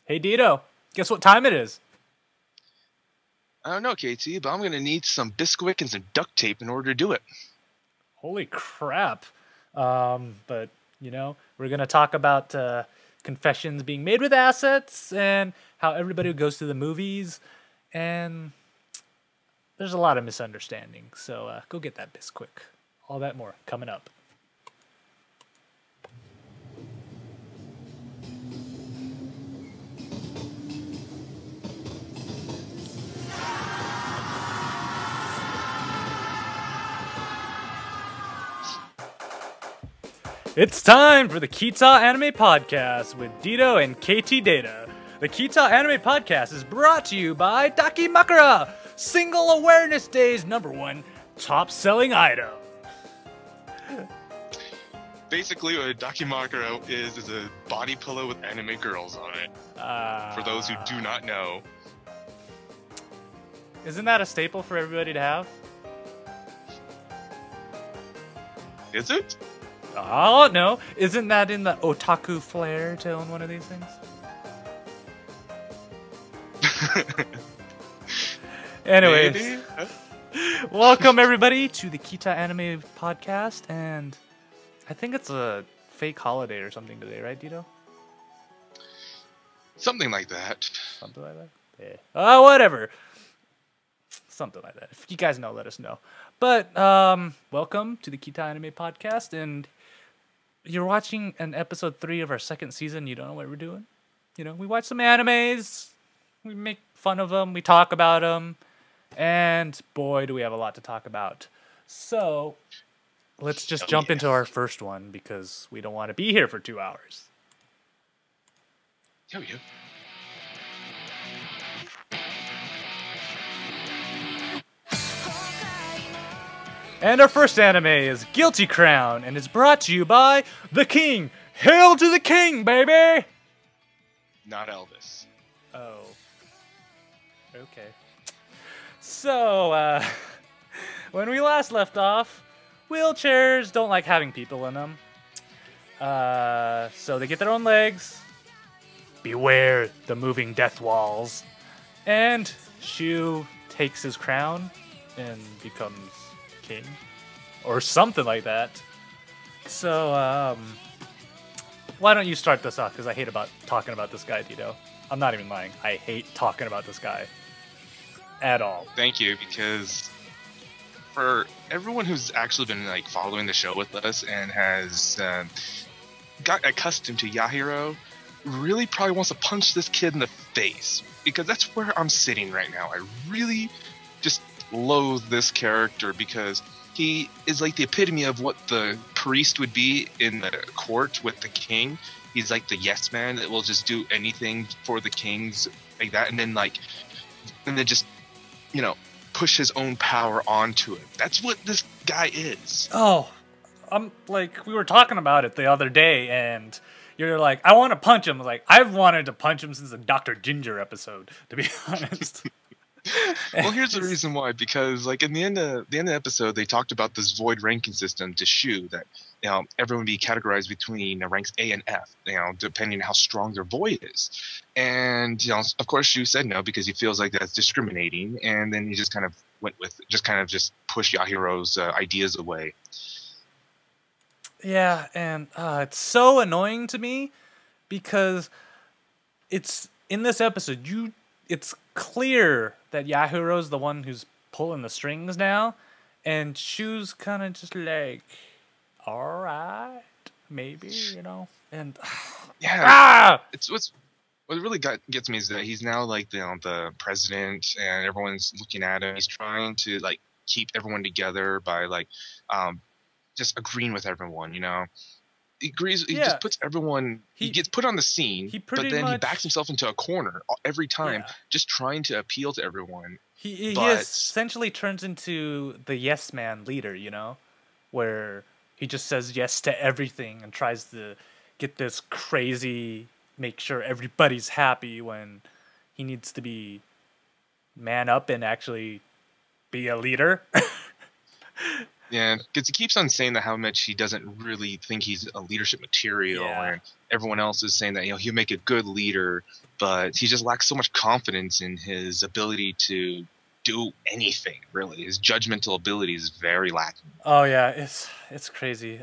Hey Dito, guess what time it is? I don't know, KT, but I'm gonna need some Bisquick and some duct tape in order to do it. Holy crap. But, we're going to talk about confessions being made with assets and how everybody goes to the movies. And there's a lot of misunderstandings. So go get that Bisquick. All that more coming up. It's time for the Ktdata Anime Podcast with Dito and Ktdata. The Ktdata Anime Podcast is brought to you by Dakimakura, Single Awareness Day's #1 top-selling item. Basically, what a Dakimakura is a body pillow with anime girls on it. For those who do not know. Isn't that a staple for everybody to have? Is it? Oh, no. Isn't that in the otaku flair to own one of these things? Anyways, welcome everybody to the Ktdata Anime Podcast, and I think it's a fake holiday or something today, right, Dito? Something like that. Something like that? Yeah. Oh, whatever. Something like that. If you guys know, let us know. But, welcome to the Ktdata Anime Podcast, and you're watching an episode 3 of our second season. You don't know what we're doing. We watch some animes. We make fun of them. We talk about them. And boy, do we have a lot to talk about. So let's just jump into our first one because we don't want to be here for 2 hours. Oh, yeah. And our first anime is Guilty Crown, and it's brought to you by The King. Hail to the King, baby! Not Elvis. Oh. Okay. So, when we last left off, wheelchairs don't like having people in them. So they get their own legs. Beware the moving death walls. And Shu takes his crown and becomes king or something like that. So why don't you start this off, because I hate talking about this guy, Tito. I'm not even lying. I hate talking about this guy at all. Thank you, because for everyone who's actually been following the show with us and has got accustomed to Yahiro, really probably wants to punch this kid in the face, because that's where I'm sitting right now. I really just loathe this character because he is like the epitome of what the priest would be in the court with the king. He's like the yes man that will just do anything for the kings like that, and then just push his own power onto it. That's what this guy is. Oh, we were talking about it the other day, and you're like, I want to punch him. Like, I've wanted to punch him since the Dr. Ginger episode, to be honest. Well, here's the reason why. Because in the end of the episode, they talked about this void ranking system to Shu that everyone would be categorized between ranks A and F, depending on how strong their void is. And of course, Shu said no because he feels like that's discriminating. And then he just kind of went with just push Yahiro's ideas away. Yeah, and it's so annoying to me because it's in this episode. It's clear that Yahiro's the one who's pulling the strings now, and Shu's kind of just like, all right, maybe, and yeah, it's what really gets me is that he's now the president, and everyone's looking at him. He's trying to keep everyone together by just agreeing with everyone. He agrees. He just puts everyone. He gets put on the scene, but then he backs himself into a corner every time, just trying to appeal to everyone. He essentially turns into the yes man leader, where he just says yes to everything and tries to get this crazy, make sure everybody's happy when he needs to be man up and actually be a leader. Yeah, because he keeps on saying that how much he doesn't really think he's a leadership material, Yeah. and everyone else is saying that he'll make a good leader, but he just lacks so much confidence in his ability to do anything. Really, his judgmental ability is very lacking. Oh yeah, it's crazy.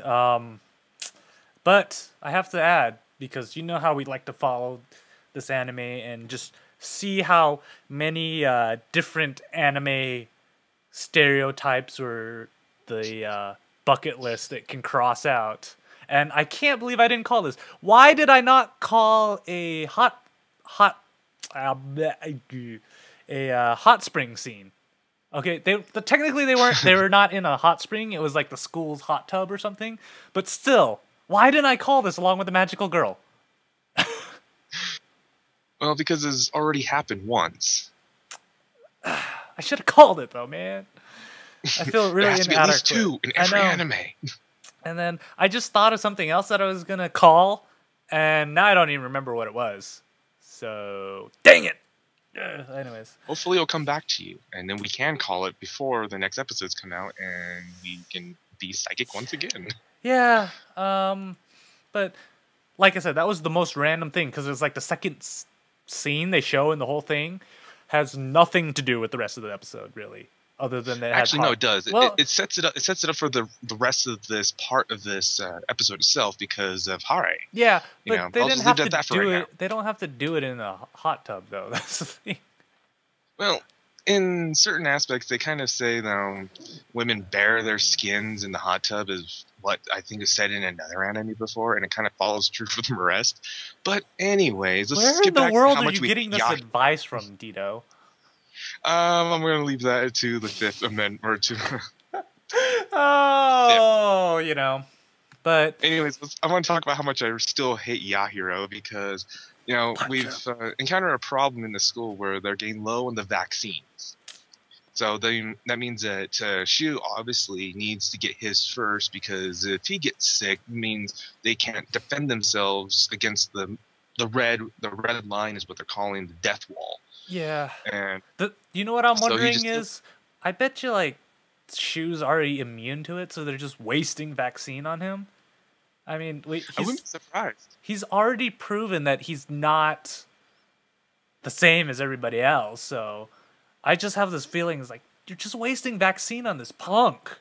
But I have to add, because you know how we like to follow this anime and just see how many different anime stereotypes or the bucket list that can cross out. And I can't believe I didn't call this. Why did I not call a uh, hot spring scene? Okay, technically they were not in a hot spring. It was like the school's hot tub or something. But still, why didn't I call this along with the magical girl? Well, because it's already happened once. I should have called it though, man. I feel really There has to be at least inadequate. 2 in every anime. And then I just thought of something else that I was gonna call, and now I don't even remember what it was. So dang it. Anyways, Hopefully, it'll come back to you, and then we can call it before the next episodes come out, and we can be psychic once again. yeah. But like I said, that was the most random thing because it was like the second scene they show in the whole thing has nothing to do with the rest of the episode, really. Other than that, Actually, no, it does. Well, It sets it up. It sets it up for the rest of this part of this episode itself because of Hare. yeah, You but know, they I'll didn't just have leave to it at that for do right it. now. They don't have to do it in a hot tub, though. That's the thing. Well, in certain aspects, they kind of say women bare their skins in the hot tub is what I think is said in another anime before, and it kind of follows true for the rest. But anyways, let's Where get in the back to world how are much you we getting this advice from, Dito? I'm going to leave that to the Fifth Amendment or to. Oh, you know. But Anyways, I want to talk about how much I still hate Yahiro because, we've encountered a problem in the school where they're getting low on the vaccines. So that means that Shu obviously needs to get his first because if he gets sick, it means they can't defend themselves against the red line is what they're calling the death wall. yeah, And you know what I'm so wondering is, I bet you like Shu's already immune to it, so they're just wasting vaccine on him. I mean, I wouldn't be surprised. He's already proven that he's not the same as everybody else, so I just have this feeling it's like you're just wasting vaccine on this punk.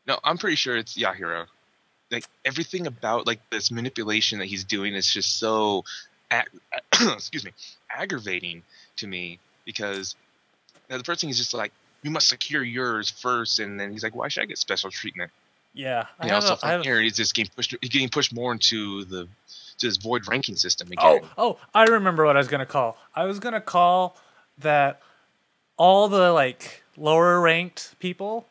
No, I'm pretty sure it's Yahiro. Like everything about like this manipulation that he's doing is just so, excuse me, aggravating to me because the first thing is just like we must secure yours first, and then he's like, why should I get special treatment? Yeah, So from here he's just getting pushed more into his void ranking system again. Oh, I remember what I was gonna call. I was gonna call that all the like lower ranked people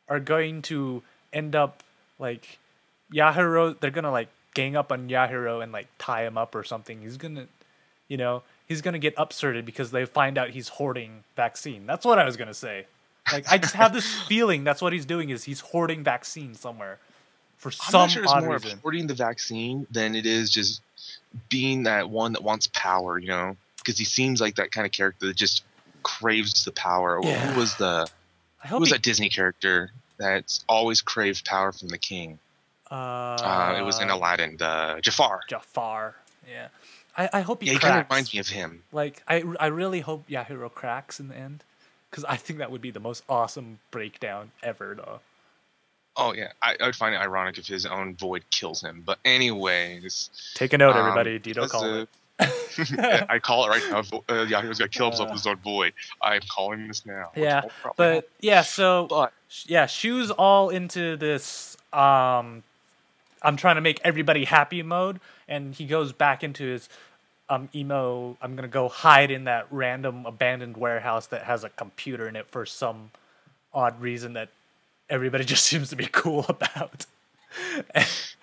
are going to end up like Yahiro. They're gonna like gang up on Yahiro and like tie him up or something. He's gonna, he's gonna get upserted because they find out he's hoarding vaccine. That's what I was gonna say. Like I just have this feeling that's what he's doing is he's hoarding vaccine somewhere for some I'm not sure it's odd more reason. of hoarding the vaccine than it is just being that one that wants power, because he seems like that kind of character that just craves the power. Yeah. Who was that Disney character that's always craved power from the king? It was in Aladdin, Jafar. Jafar, yeah. I hope he cracks. He kind of reminds me of him. Like I really hope Yahiro cracks in the end, because I think that would be the most awesome breakdown ever, though. Oh yeah, I would find it ironic if his own void kills him. But anyways, take a note, everybody. Dito call it. I call it right now. Yahiro's gonna kill himself with his own void. I'm calling this now. Yeah, but yeah, so Shu's all into this. I'm trying to make everybody happy mode, and he goes back into his emo. I'm gonna go hide in that random abandoned warehouse that has a computer in it for some odd reason that everybody just seems to be cool about.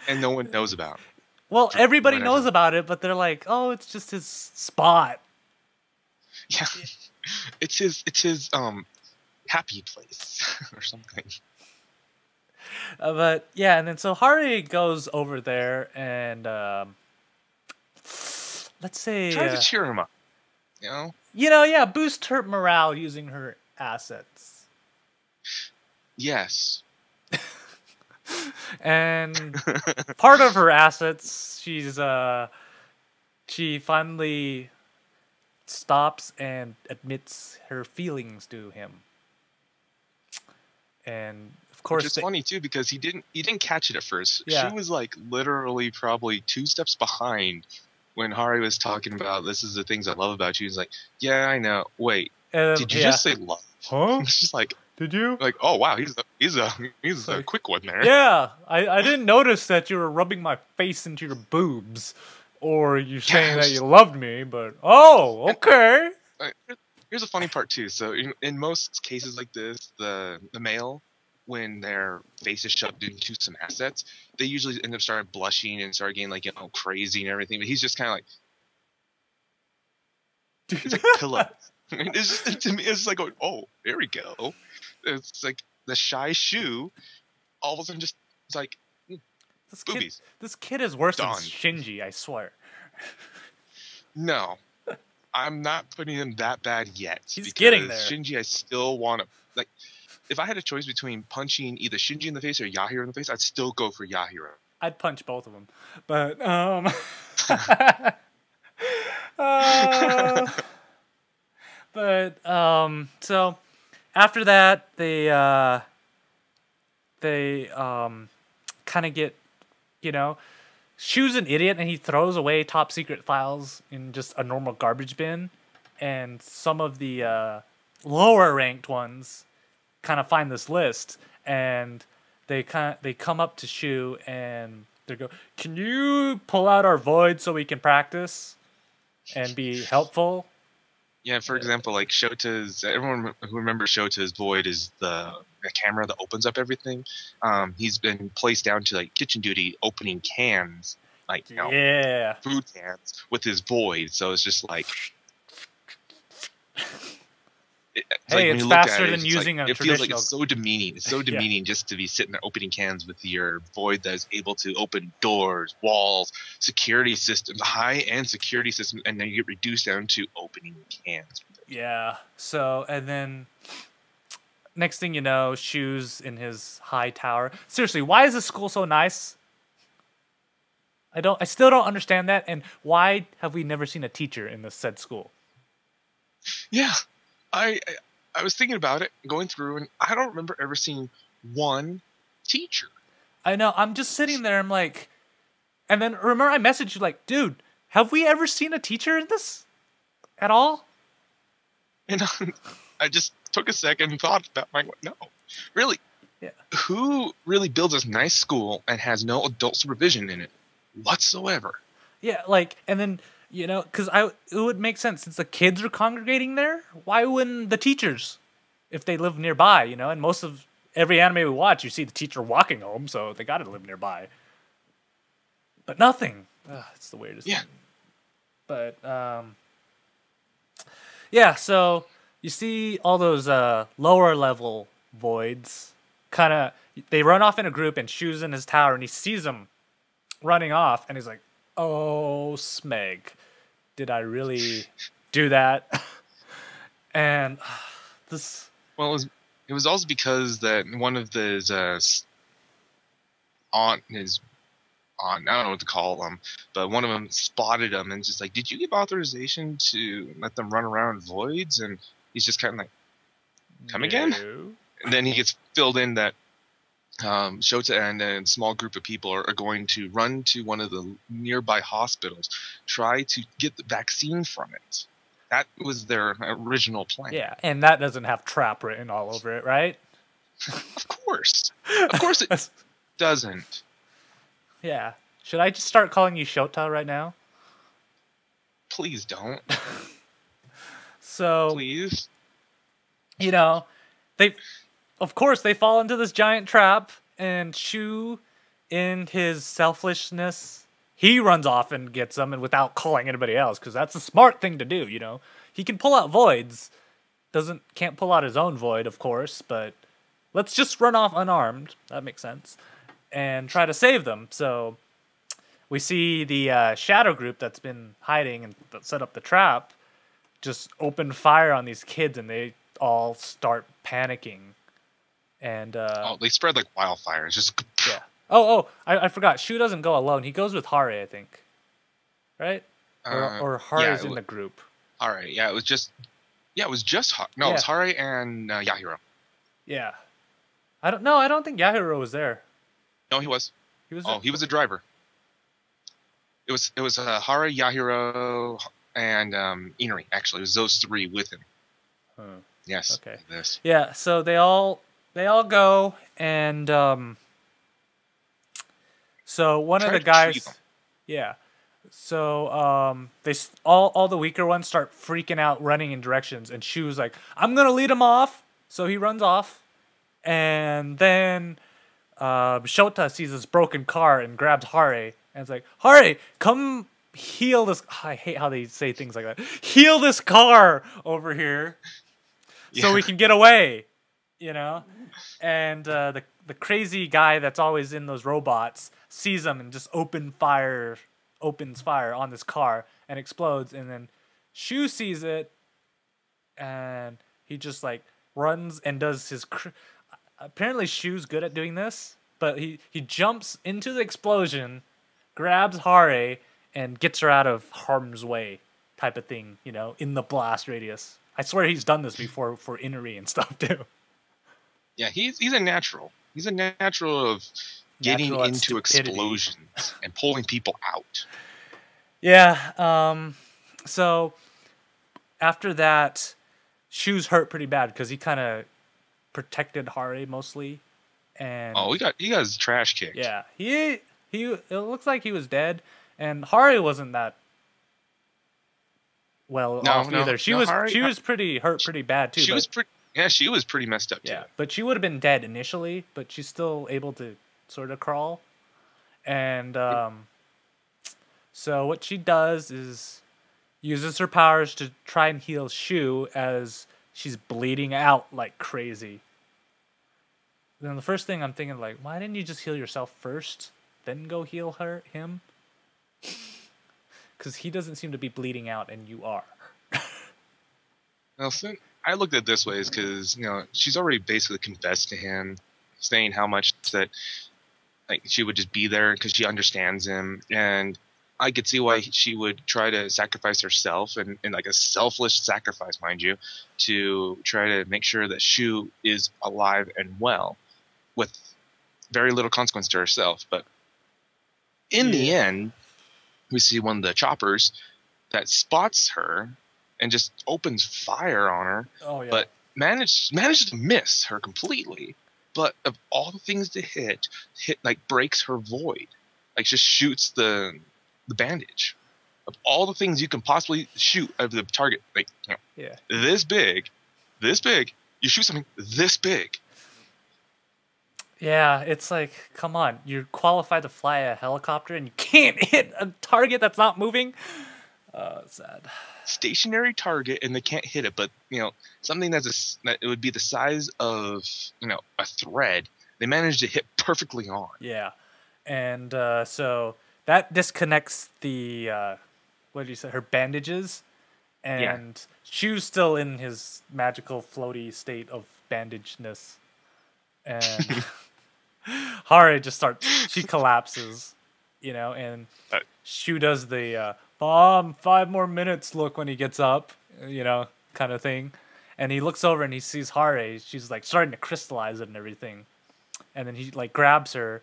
And no one knows about. Well, everybody knows about it, but they're like, "Oh, it's just his spot." Yeah, it's his happy place or something. But yeah, and then so Hari goes over there and let's say tries to cheer him up, boost her morale using her assets. Yes, And part of her assets, she finally stops and admits her feelings to him. And of course, Which is funny too because he didn't catch it at first. Yeah. She was like literally probably 2 steps behind when Hari was talking about this is the things I love about you. He's like, yeah, I know. Wait, did you just say love? Huh? She's like, Did you? like, oh wow, he's a quick one there. Yeah, I didn't notice that you were rubbing my face into your boobs, or you saying that you loved me. But oh, okay. Here's a funny part too. So in most cases like this, the male, when their face is shoved into some assets, they usually end up starting blushing and start getting like crazy and everything. But he's just kind of like, it's like pillows. It's just, to me, it's like going, oh, there we go. It's like the shy shoe. All of a sudden, just it's like boobies. This kid is worse than Done. Shinji. I swear. No, I'm not putting him that bad yet. He's getting there. Shinji, I still want to like. If I had a choice between punching either Shinji in the face or Yahiro in the face, I'd still go for Yahiro. I'd punch both of them, but so after that they kind of get, Shu's an idiot and he throws away top secret files in just a normal garbage bin, and some of the lower ranked ones kind of find this list, and they come up to Shu and they go, "Can you pull out our void so we can practice and be helpful?" Yeah, for example, like Shota's. Everyone who remembers Shota's void is the camera that opens up everything. He's been placed down to like kitchen duty, opening cans, like food cans with his void. So it's just like. It's faster than using a traditional. It feels like it's so demeaning. It's so demeaning just to be sitting there opening cans with your void that is able to open doors, walls, security systems, high-end security systems, and then you get reduced down to opening cans. Yeah. So, and then next thing you know, Shu's in his high tower. Seriously, why is this school so nice? I still don't understand that, and why have we never seen a teacher in this said school? Yeah. I was thinking about it, going through, and I don't remember ever seeing one teacher. I know. I'm just sitting there. I'm like, and then remember I messaged you like, dude, have we ever seen a teacher in this at all? And I just took a second and thought about my, no, really. Yeah. Who really builds this nice school and has no adult supervision in it whatsoever? Yeah, like, and then. Because it would make sense since the kids are congregating there. Why wouldn't the teachers, if they live nearby? And most of every anime we watch, you see the teacher walking home, so they got to live nearby. But nothing. It's the weirdest thing. But so you see all those lower level voids. They run off in a group, and Shu's in his tower, and he sees them running off, and he's like, "Oh, Smeg, did I really do that?" And this. Well, it was also because that one of his I don't know what to call them, but one of them spotted him and just like, "Did you give authorization to let them run around voids?" And he's just kind of like, "Come again?" And then he gets filled in that Shota and a small group of people are going to run to one of the nearby hospitals, try to get the vaccine from it. That was their original plan. Yeah, and that doesn't have trap written all over it, right? Of course it doesn't. Yeah. Should I just start calling you Shota right now? Please don't. So, please. Of course, they fall into this giant trap, and Shu, in his selfishness, he runs off and gets them, and without calling anybody else, because that's a smart thing to do. He can pull out voids, can't pull out his own void, of course, but let's just run off unarmed. That makes sense, and try to save them. So we see the shadow group that's been hiding and set up the trap just open fire on these kids, and they all start panicking. And Oh, they spread like wildfire. It's just yeah. Oh, I forgot. Shu doesn't go alone. He goes with Hare, I think. Right? Or yeah. Hare's in the group. All right. Yeah, it was just no, it Yeah. was Hare and Yahiro. Yeah. I don't think Yahiro was there. No, he was. He was. Oh, he was a driver. It was Hare, Yahiro, and Inari. Actually, it was those three with him. Huh. Yes. Okay. This. Yeah. So they all go, and so one of the guys. Yeah. So all the weaker ones start freaking out, running in directions, and Shu's like, "I'm gonna lead him off." So he runs off, and then Shota sees this broken car and grabs Hare, and it's like, "Hare, come heal this." I hate how they say things like that. Heal this car over here, so we can get away, you know. And the crazy guy that's always in those robots sees them and just opens fire on this car and explodes. And then Shu sees it, and he just like runs and does his. Apparently, Shu's good at doing this, but he jumps into the explosion, grabs Hare, and gets her out of harm's way, type of thing. You know, in the blast radius. I swear he's done this before for Inari and stuff too. Yeah, he's a natural. He's a natural of getting into explosions and pulling people out. Yeah. So after that, Shu's hurt pretty bad because he kind of protected Hare mostly, and he got his trash kicked. Yeah, he it looks like he was dead, and Hare wasn't that well off either. She was pretty hurt pretty bad too. She was pretty messed up too. Yeah, but she would have been dead initially, but she's still able to sort of crawl, and so what she does is uses her powers to try and heal Shu as she's bleeding out like crazy. Then the first thing I'm thinking, like, why didn't you just heal yourself first, then go heal him? Because he doesn't seem to be bleeding out, and you are. Well, I looked at it this way is because she's already basically confessed to him, saying how much that like she would just be there because she understands him, and I could see why she would try to sacrifice herself and like a selfless sacrifice, mind you, to try to make sure that Shu is alive and well with very little consequence to herself. But in the end, we see one of the choppers that spots her and just opens fire on her, but manages to miss her completely. But of all the things to hit like breaks her void, like just shoots the bandage. Of all the things you can possibly shoot at the target, like this big, you shoot something this big. Yeah, it's like, come on, you're qualified to fly a helicopter and you can't hit a target that's not moving. It's sad. Stationary target and they can't hit it, but something that it would be the size of a thread, they managed to hit perfectly on. Yeah, and so that disconnects the what did you say? Her bandages, and Shu's still in his magical floaty state of bandagedness, and Hare just starts. She collapses, and Shu does the 5 more minutes look when he gets up, kind of thing, and he looks over and he sees Hare. She's like starting to crystallize it and everything, and then he like grabs her.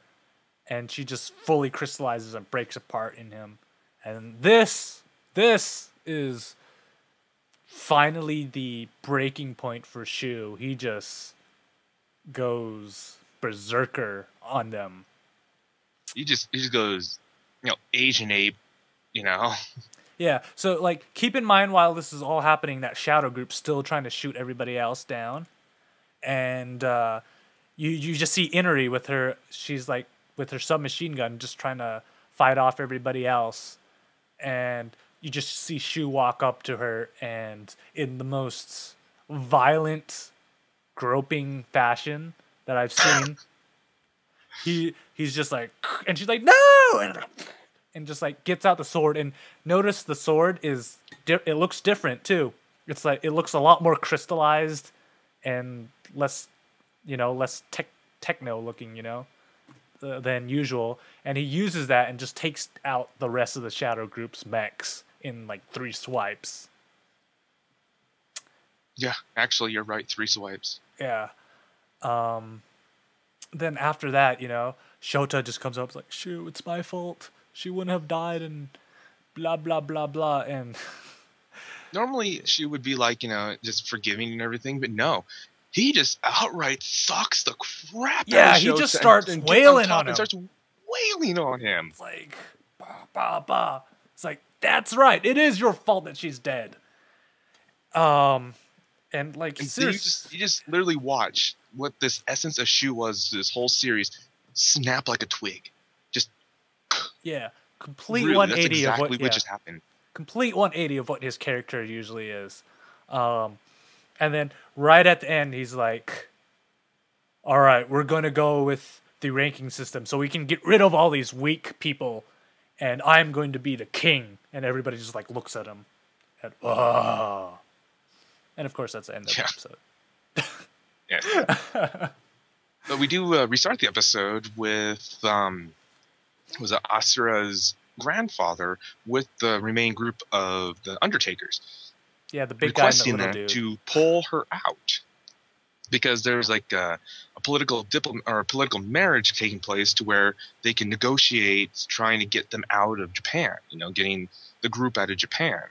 And she just fully crystallizes and breaks apart in him. And this is finally the breaking point for Shu. He just goes berserker on them. He just goes, Asian ape, Yeah, so like keep in mind while this is all happening, that shadow group's still trying to shoot everybody else down. And you just see Inari with her, she's like, with her submachine gun, just trying to fight off everybody else, and you just see Shu walk up to her, and in the most violent, groping fashion that I've seen, he's just like, and she's like, no, and just like gets out the sword, and notice the sword it looks different too. It's like it looks a lot more crystallized and less less techno looking, than usual, and he uses that and just takes out the rest of the Shadow Group's mechs in like 3 swipes. Yeah, actually, you're right. 3 swipes. Yeah. Then after that, Shota just comes up, it's like, "Shoo, it's my fault. She wouldn't have died," and blah blah blah blah. And normally she would be like, just forgiving and everything, but no. He just outright sucks the crap out of Shota. He just starts wailing on him. And starts wailing on him. It's like, bah, bah, bah. It's like, that's right. It is your fault that she's dead. And like, and so you just literally watch what this essence of Shu was this whole series snap like a twig. Just complete really, 180 that's exactly of what just happened. Complete 180 of what his character usually is. And then right at the end, he's like, "All right, we're going to go with the ranking system so we can get rid of all these weak people, and I'm going to be the king." And everybody just like looks at him. And of course, that's the end of the episode. Yes. But we do restart the episode with was it Asura's grandfather with the remaining group of the Undertakers. Yeah, the big guy and the requesting little them dude. to pull her out because there's like a political political marriage taking place to where they can negotiate trying to get them out of Japan. Getting the group out of Japan.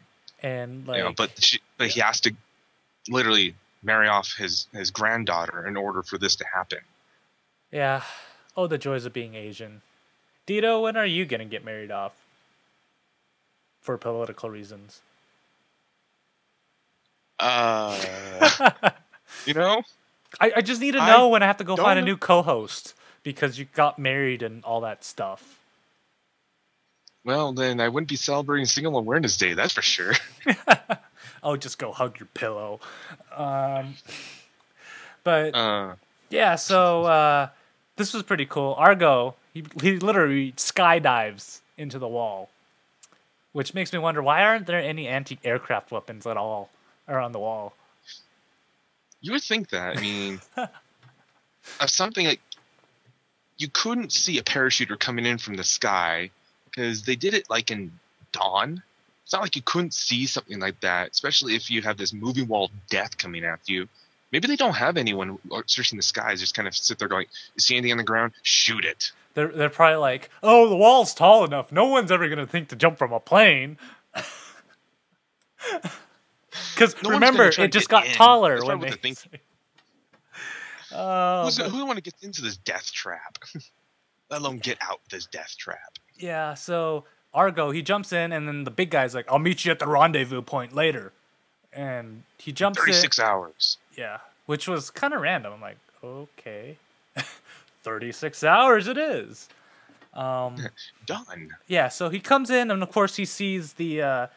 And like, but he has to literally marry off his granddaughter in order for this to happen. Yeah. Oh, the joys of being Asian. Dito, when are you gonna get married off? For political reasons. I just need to know when I have to go find a new co-host because you got married and all that stuff. Well, then I wouldn't be celebrating Single Awareness Day, that's for sure. Oh, just go hug your pillow. But yeah, so this was pretty cool. Argo, he literally skydives into the wall, which makes me wonder, why aren't there any anti-aircraft weapons at all around the wall? You would think that. I mean, of something like you couldn't see a parachuter coming in from the sky because they did it like in dawn. It's not like you couldn't see something like that, especially if you have this moving wall of death coming after you. Maybe they don't have anyone searching the skies. Just kind of sit there going, "You see anything on the ground? Shoot it." They're probably like, "Oh, the wall's tall enough. No one's ever gonna think to jump from a plane." Because remember, it just got taller. That's when what they who want to get into this death trap? Let alone get out this death trap. Yeah, so Argo, he jumps in, and then the big guy's like, "I'll meet you at the rendezvous point later." And he jumps 36 hours. Yeah, which was kind of random. I'm like, okay. 36 hours it is. Done. Yeah, so he comes in, and of course he sees the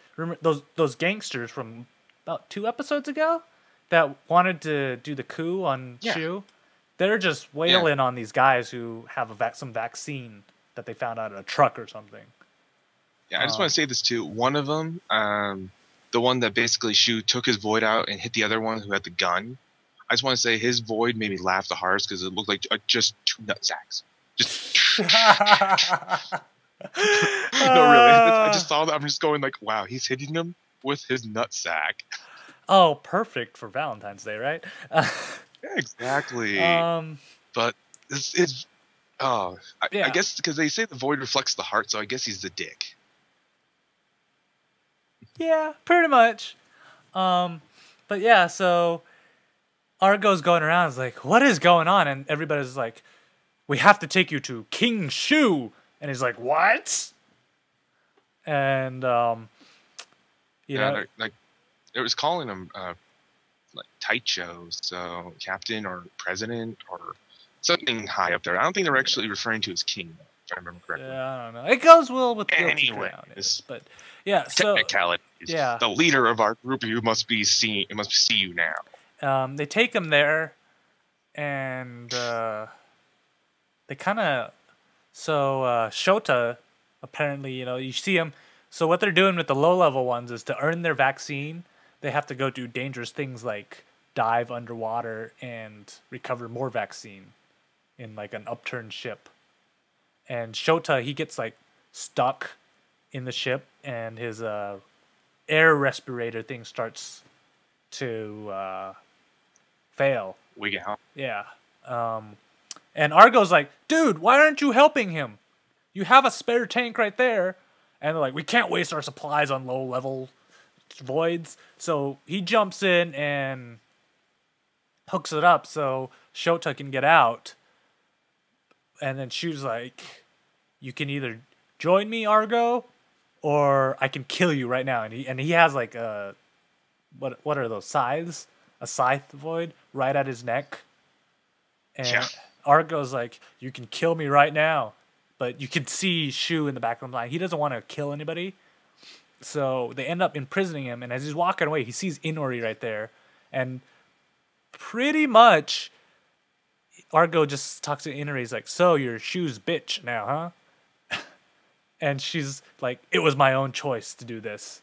those gangsters from about 2 episodes ago that wanted to do the coup on Shu. They're just wailing on these guys who have some vaccine that they found out in a truck or something. Yeah, I just want to say this too. One of them, the one that basically Shu took his void out and hit the other one who had the gun. I just want to say his void made me laugh the hardest because it looked like just 2 nutsacks. Just no, really. I just saw that. I'm just going like, wow, he's hitting them with his nutsack. Oh, perfect for Valentine's Day, right? Yeah, exactly. But it's I guess because they say the void reflects the heart, so I guess he's the dick. Yeah, pretty much. But yeah, so Argo's going around, is like, "What is going on?" And everybody's like, "We have to take you to King Shu." And he's like, "What?" And like it was calling him like Taicho, so captain or president or something high up there. I don't think they're actually referring to as king, if I remember correctly. Yeah, I don't know. It goes well with anyway, but yeah, so technicalities. Yeah, the leader of our group, you must be seen. It must see you now. They take him there, and they kind of Shota apparently, you see him. So what they're doing with the low level ones is to earn their vaccine, they have to go do dangerous things like dive underwater and recover more vaccine in like an upturned ship. And Shota, he gets like stuck in the ship, and his air respirator thing starts to fail. Wig out. Yeah. And Argo's like, dude, why aren't you helping him? You have a spare tank right there. And they're like, we can't waste our supplies on low level voids. So he jumps in and hooks it up so Shota can get out. And then Shu's like, you can either join me, Argo, or I can kill you right now. And he has like a, what are those, scythes? A scythe void right at his neck. And yeah. Argo's like, you can kill me right now. But you can see Shu in the back of the line. He doesn't want to kill anybody. So they end up imprisoning him. And as he's walking away, he sees Inori right there. And pretty much, Argo just talks to Inori. He's like, so you're Shu's bitch now, huh? And she's like, it was my own choice to do this.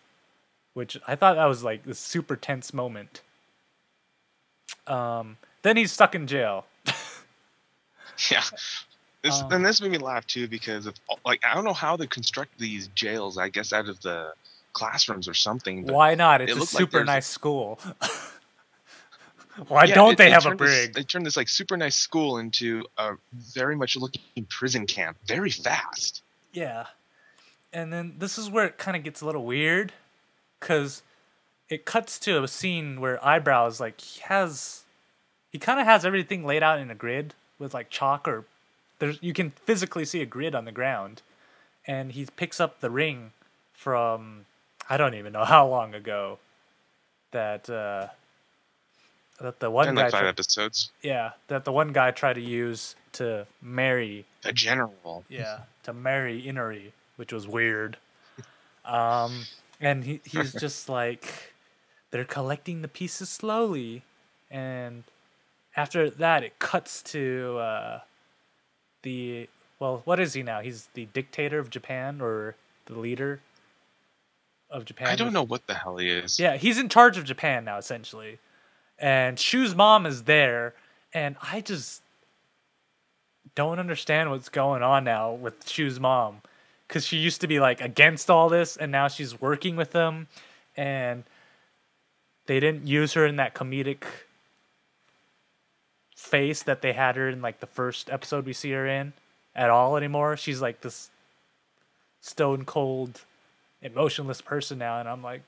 Which I thought that was like this super tense moment. Then he's stuck in jail. Yeah. And this made me laugh too, because of, like, I don't know how they construct these jails. I guess out of the classrooms or something. But why not? It's a super nice school. Why don't they have a brig? They turned this like super nice school into a very much looking prison camp very fast. Yeah, and then this is where it kind of gets a little weird, because it cuts to a scene where Eyebrows like he kind of has everything laid out in a grid with like chalk or. You can physically see a grid on the ground, and he picks up the ring from I don't even know how long ago. That the one guy like 5 episodes. Yeah, that the one guy tried to use to marry the general. Yeah, to marry Inori, which was weird. And he's just like, they're collecting the pieces slowly, and after that it cuts to. What is he now? He's the dictator of Japan, or the leader of Japan? I don't know what the hell he is. Yeah, he's in charge of Japan now, essentially. And Shu's mom is there, and I just don't understand what's going on now with Shu's mom. Because she used to be, like, against all this, and now she's working with them, and they didn't use her in that comedic face that they had her in like the first episode we see her in at all anymore. She's like this stone cold, emotionless person now, and I'm like,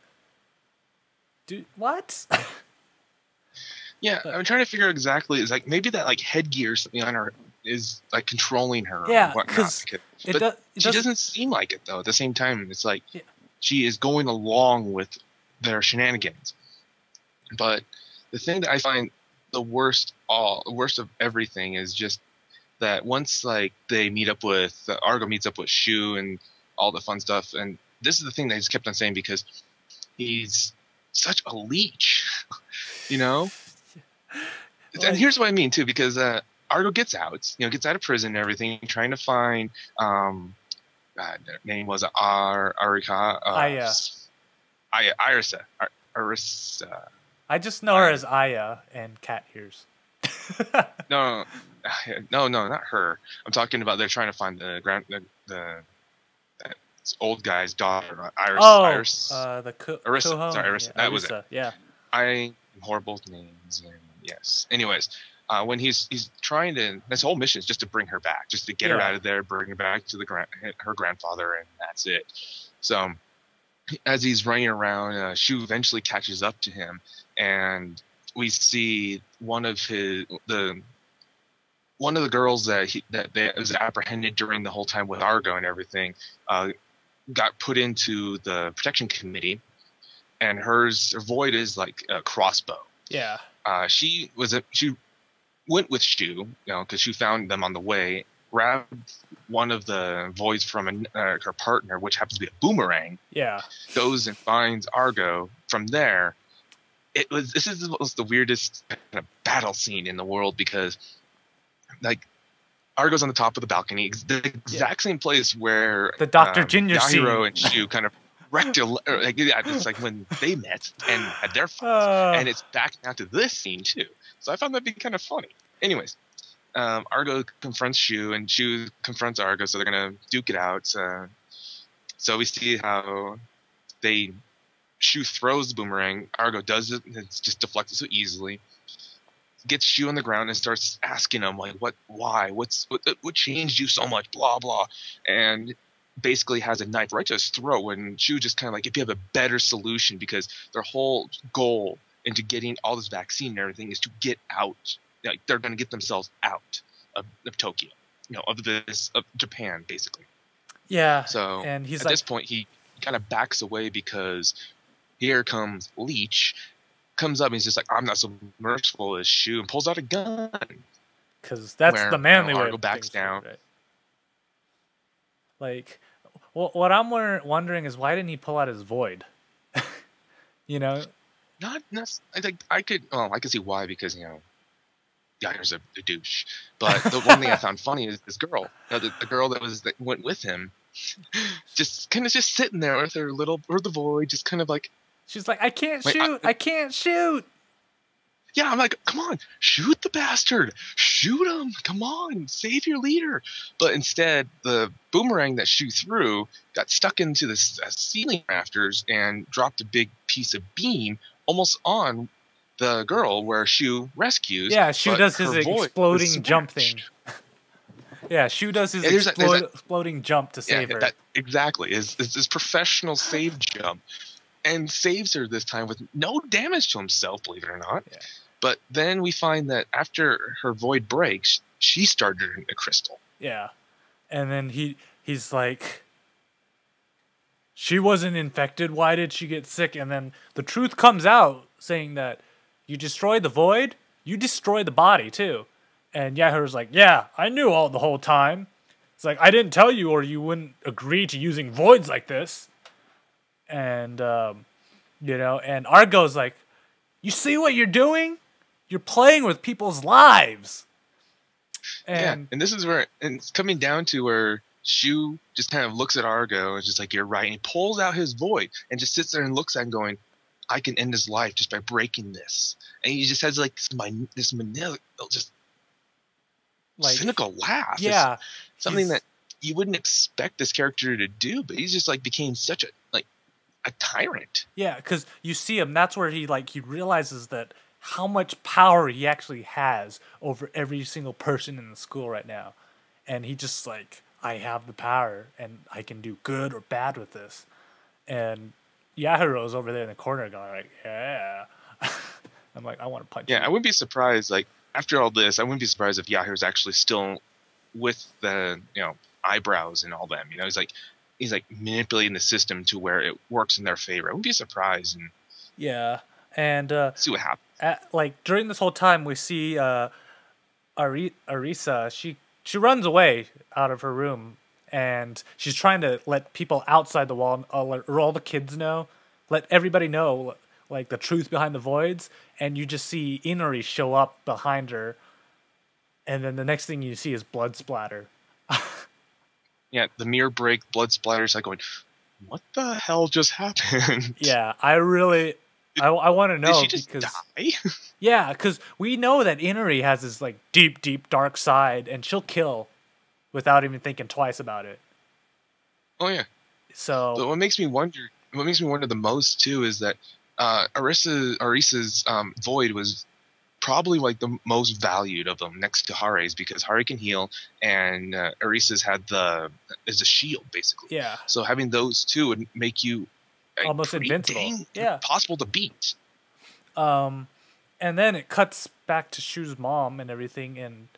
dude, what? Yeah, I'm trying to figure out exactly. It's like maybe that like headgear or something on her is like controlling her. Yeah, or whatnot. But she doesn't seem like it though. At the same time, it's like she is going along with their shenanigans. But the thing that I find the worst of everything is just that once like they meet up with Argo meets up with Shu and all the fun stuff, and this is the thing that he's kept on saying because he's such a leech, you know. And here's what I mean too, because Argo gets out, gets out of prison and everything, trying to find her name was Arika. Irisa. I just know her as Aya and cat ears. No, not her. I'm talking about they're trying to find the old guy's daughter, Iris. Arisa. Sorry, Iris. That was it. Yeah. I am horrible with names. And yes. Anyways, when he's trying to, his whole mission is just to bring her back, just to get her out of there, bring her back to her grandfather, and that's it. So as he's running around, Shu eventually catches up to him, and we see one of the girls that was apprehended during the whole time with Argo and everything, got put into the protection committee, and her void is like a crossbow. Yeah. She went with Shu, because Shu found them on the way, grabbed one of the voids from her partner, which happens to be a boomerang. Yeah. Goes and finds Argo. From there, this is the weirdest kind of battle scene in the world, because like Argo's on the top of the balcony, the exact same place where the Dr. Ginger Yahiro scene. and Shu kind of like, yeah, it's like when they met and had their fights, and it's back now to this scene too. So I found that to be kind of funny. Anyways, Argo confronts Shu, and Shu confronts Argo, so they're gonna duke it out. So we see how Shu throws the boomerang, Argo does it, and it's just deflected so easily. Gets Shu on the ground and starts asking him like, why, what changed you so much, blah blah, and basically has a knife right to his throat. And Shu just kind of like, if you have a better solution, because their whole goal into getting all this vaccine and everything is to get out. Like, they're going to get themselves out of Tokyo, of Japan, basically. Yeah. So and he's at this point, he kind of backs away because here comes Leech, comes up and he's just like, I'm not so merciful as Shu, and pulls out a gun. Because that's the manly way. Argo backs down. Right? Like, what I'm wondering is, why didn't he pull out his void? You know? Not necessarily. I could see why, because, Yair's a douche. But the one thing I found funny is this girl. The girl that went with him, just kind of just sitting there with her the void, just kind of like. She's like, I can't shoot. I can't shoot. Yeah, I'm like, come on, shoot the bastard, shoot him, come on, save your leader. But instead, the boomerang that Shu threw got stuck into the ceiling rafters and dropped a big piece of beam almost on the girl where Shu rescues. Yeah, Shu does his exploding jump thing. Yeah, Shu does his exploding jump to save her. Exactly, is this professional save jump. And saves her this time with no damage to himself, believe it or not. Yeah. But then we find that after her void breaks, she started in a crystal. Yeah. And then he's like, she wasn't infected. Why did she get sick? And then the truth comes out, saying that you destroyed the void, you destroyed the body too. And Yahiro's like, yeah, I knew all the whole time. It's like, I didn't tell you, or you wouldn't agree to using voids like this. And, and Argo's like, you see what you're doing? You're playing with people's lives. And this is where it's coming down to where Shu just kind of looks at Argo and is just like, you're right. And he pulls out his void and just sits there and looks at him going, I can end his life just by breaking this. And he just has like this cynical laugh. Yeah. It's something that you wouldn't expect this character to do, but he's just like became such a tyrant. Yeah, because you see him, that's where he realizes that how much power he actually has over every single person in the school right now. And he just like, I have the power and I can do good or bad with this. And Yahiro's over there in the corner going like, yeah. I'm like, I want to punch you. I wouldn't be surprised, like, after all this, I wouldn't be surprised if Yahiro's actually still with the, eyebrows and all them. He's like manipulating the system to where it works in their favor. I wouldn't be surprised. And see what happens. During this whole time, we see Arisa. She runs away out of her room, and she's trying to let people outside the wall, or all the kids know, let everybody know, like, the truth behind the voids. And you just see Inori show up behind her, and then the next thing you see is blood splatter. Yeah, the mirror break, blood splatters, like going, what the hell just happened? Yeah, I want to know. Did she just die? Yeah, because we know that Inori has this like deep, deep dark side, and she'll kill without even thinking twice about it. Oh yeah. So what makes me wonder the most too is that Arisa's void was probably like the most valued of them next to Hare's, because Hare can heal and Arisa's is a shield basically. Yeah. So having those two would make you almost invincible. Yeah. Possible to beat. And then it cuts back to Shu's mom and everything, and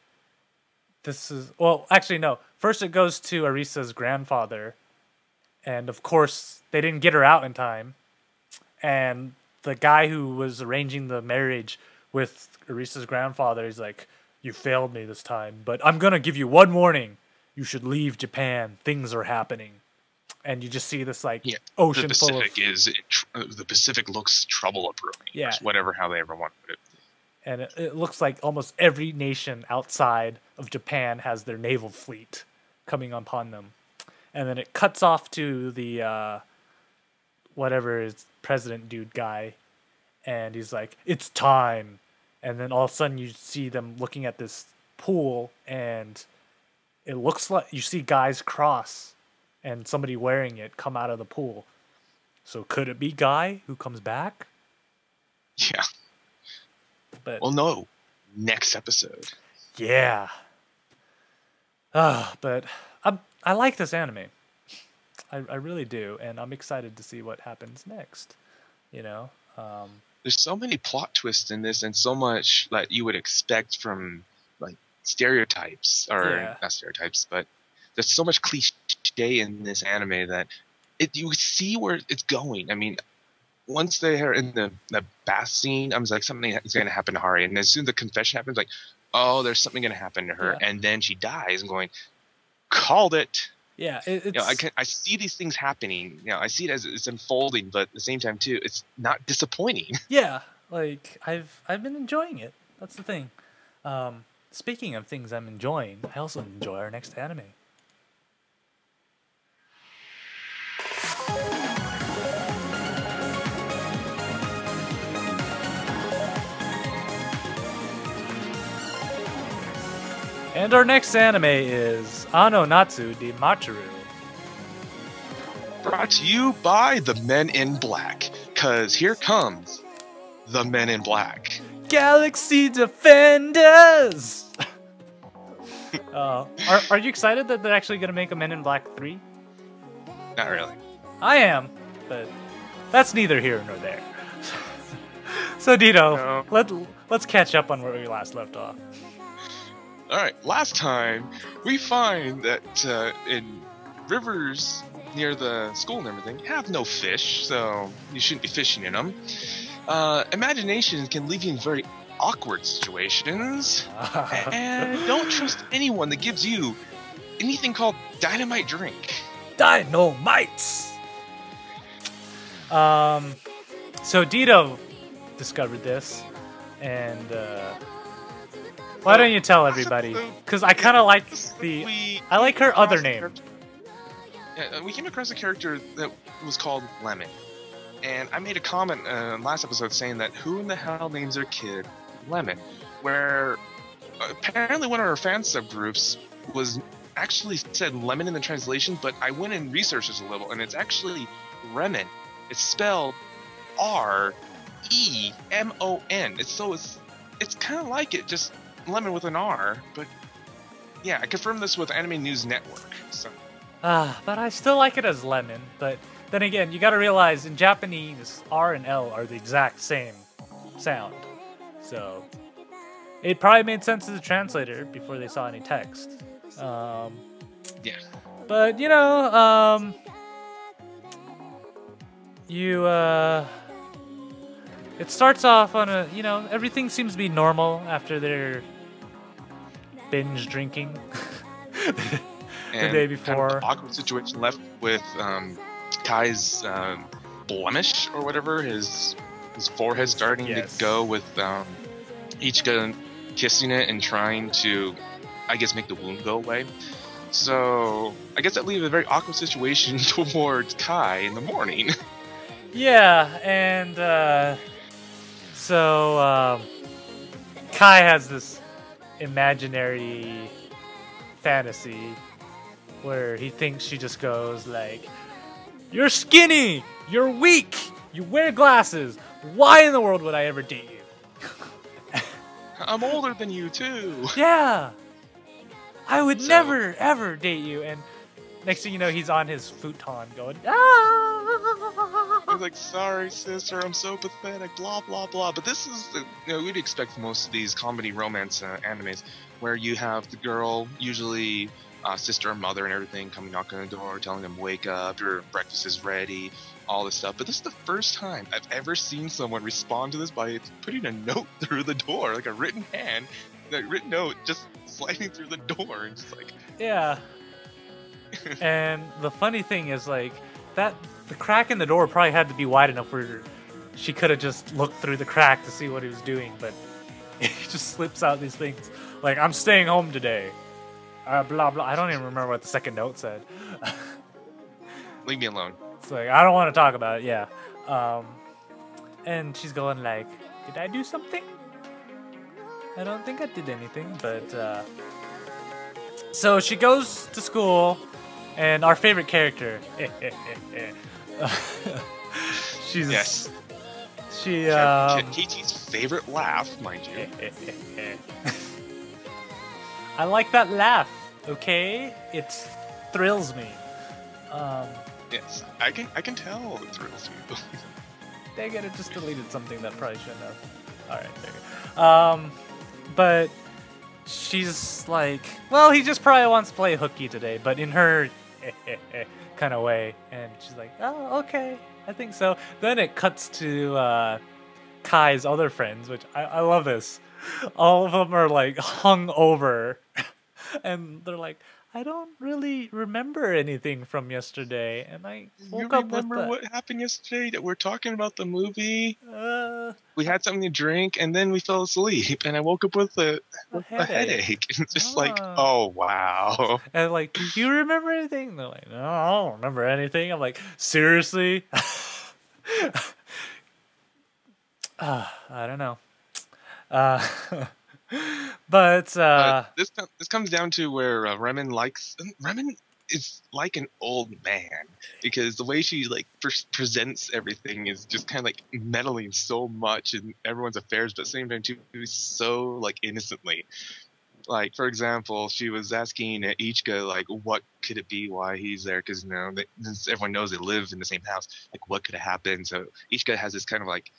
this is actually no. First it goes to Arisa's grandfather, and of course they didn't get her out in time. And the guy who was arranging the marriage with Arisa's grandfather, he's like, you failed me this time, but I'm gonna give you one warning. You should leave Japan. Things are happening. And you just see this ocean full of... the Pacific looks trouble brewing. Yeah. Whatever, how they ever want to put it. And it looks like almost every nation outside of Japan has their naval fleet coming upon them. And then it cuts off to the whatever is president dude guy, and he's like, "It's time," and then all of a sudden you see them looking at this pool, and it looks like you see guys cross, and somebody wearing it come out of the pool. So could it be Guy who comes back? Yeah. But Well, no. Next episode. yeah. But I like this anime. I really do, and I'm excited to see what happens next. You know, There's so many plot twists in this, and so much that you would expect from like stereotypes, or Yeah. not stereotypes, but there's so much cliche in this anime that you see where it's going. I mean, once they are in the bath scene, I was like, something is going to happen to Hari, and as soon as the confession happens, like, oh, there's something going to happen to her, Yeah. and then she dies. I'm going, called it. yeah, You know, I see these things happening. You know, I see it as it's unfolding, but at the same time too, it's not disappointing. yeah. Like I've been enjoying it. That's the thing. Speaking of things I'm enjoying, I also enjoy our next anime. And our next anime is Ano Natsu de Machiru. Brought to you by the Men in Black, cause here comes the Men in Black. Galaxy Defenders! Are you excited that they're actually going to make a Men in Black 3? Not really. I am, but that's neither here nor there. So Dito, let's catch up on where we last left off. All right. Last time we find that in rivers near the school and everything have no fish, so you shouldn't be fishing in them. Imagination can leave you in very awkward situations, and don't trust anyone that gives you anything called dynamite drink. Dynamites! So Dito discovered this, and why don't you tell everybody? Because I kind of like I like her other name. Yeah, we came across a character that was called Lemon, and I made a comment last episode saying that who in the hell names their kid Lemon? Where apparently one of our fan subgroups was actually said lemon in the translation, but I went and researched this a little, and it's actually Remen. It's spelled R-E-M-O-N. It's kind of like it, just lemon with an R. But yeah, I confirmed this with Anime News Network. So. But I still like it as lemon. But then again, you got to realize in Japanese, R and L are the exact same sound. So it probably made sense as a translator before they saw any text. Yeah. But you know, it starts off on a, everything seems to be normal after their binge drinking the day before. Kind of the awkward situation left with Kai's blemish or whatever, his forehead starting to go with Ichika kissing it and trying to, I guess, make the wound go away. So I guess that leaves a very awkward situation towards Kai in the morning. Yeah, and so Kai has this imaginary fantasy where he thinks she just goes like, "You're skinny, you're weak, you wear glasses. Why in the world would I ever date you?" I'm older than you too. Yeah, I would never ever date you. And next thing you know, he's on his futon going, "Ah!" He's like, "Sorry, sister, I'm so pathetic." Blah blah blah. But this is, we'd expect most of these comedy romance animes where you have the girl, usually sister or mother and everything, coming knocking on the door, telling them, "Wake up, your breakfast is ready," all this stuff. But this is the first time I've ever seen someone respond to this by putting a note through the door, like a written note, just sliding through the door, and just like, yeah. And the funny thing is, like, that the crack in the door probably had to be wide enough where she could have just looked through the crack to see what he was doing, but he just slips out these things like, "I'm staying home today." Blah blah. I don't even remember what the second note said. "Leave me alone." It's like, I don't want to talk about it. Yeah. And she's going like, did I do something? I don't think I did anything, but so she goes to school, and our favorite character, she's Yes. she Kichi's favorite laugh, mind you. I like that laugh. Okay, it thrills me. Yes, I can tell it thrills you. Dang it, it just deleted something that probably shouldn't have. Alright, there you go. But she's like, well, he just probably wants to play hooky today, but in her kind of way. And she's like, oh, okay, I think so. Then it cuts to Kai's other friends, which I love this. All of them are like hung over. And they're like, I don't really remember anything from yesterday. And I woke up with remember what happened yesterday? That we're talking about the movie? We had something to drink, and then we fell asleep, and I woke up with a headache. It's just like, oh, wow. And like, do you remember anything? And they're like, no, I don't remember anything. I'm like, seriously? I don't know. But this comes down to where Remen is like an old man, because the way she like presents everything is just kind of like meddling so much in everyone's affairs, but at the same time too so like innocently. Like, for example, she was asking Ichika, like, what could it be, why he's there, because everyone knows they live in the same house, like what could have happened. So Ichika has this kind of like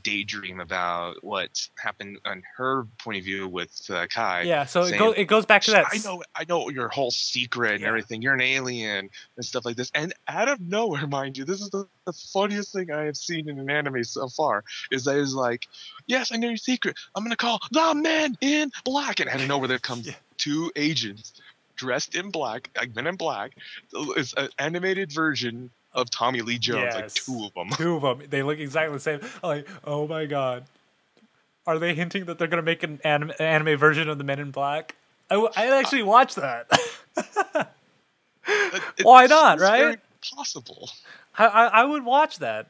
daydream about what happened on her point of view with Kai. Yeah, so saying, it goes back to that. I know your whole secret and everything. You're an alien and stuff like this. And out of nowhere, mind you, this is the funniest thing I have seen in an anime so far. Is that is like, yes, I know your secret. I'm gonna call the Men in Black, and out of nowhere there comes two agents dressed in black, like Men in Black. It's an animated version of Tommy Lee Jones, like two of them. Two of them. They look exactly the same. I'm like, oh my god. Are they hinting that they're going to make an anime version of the Men in Black? I actually watched that. Why not, right? Very possible. I would watch that.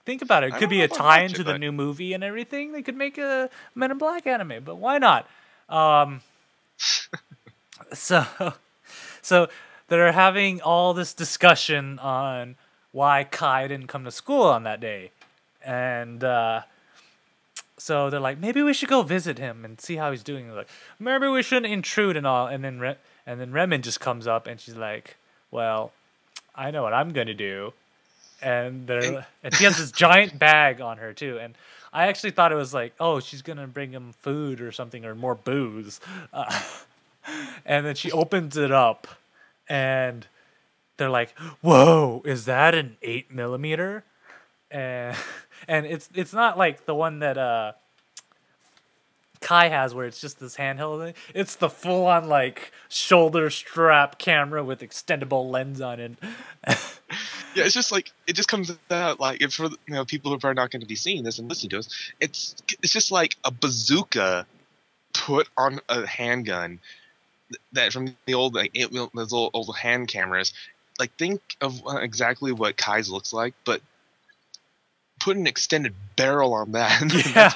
Think about it. It could be a tie-in to the new movie and everything. They could make a Men in Black anime, but why not? So they're having all this discussion on why Kai didn't come to school on that day. And so they're like, maybe we should go visit him and see how he's doing. They're like, maybe we shouldn't intrude and all. And then Remen just comes up and she's like, well, I know what I'm going to do. And she has this giant bag on her too. And I actually thought it was like, oh, she's going to bring him food or something or more booze. And then she opens it up. And they're like, "Whoa, is that an 8mm?" And it's not like the one that Kai has, where it's just this handheld thing. It's the full on like shoulder strap camera with extendable lens on it. Yeah, it's just like it just comes out like if for people who are probably not going to be seeing this and listening to us, it's just like a bazooka put on a handgun. That from the old those old hand cameras, like think of exactly what Kai's looks like, but put an extended barrel on that. Yeah.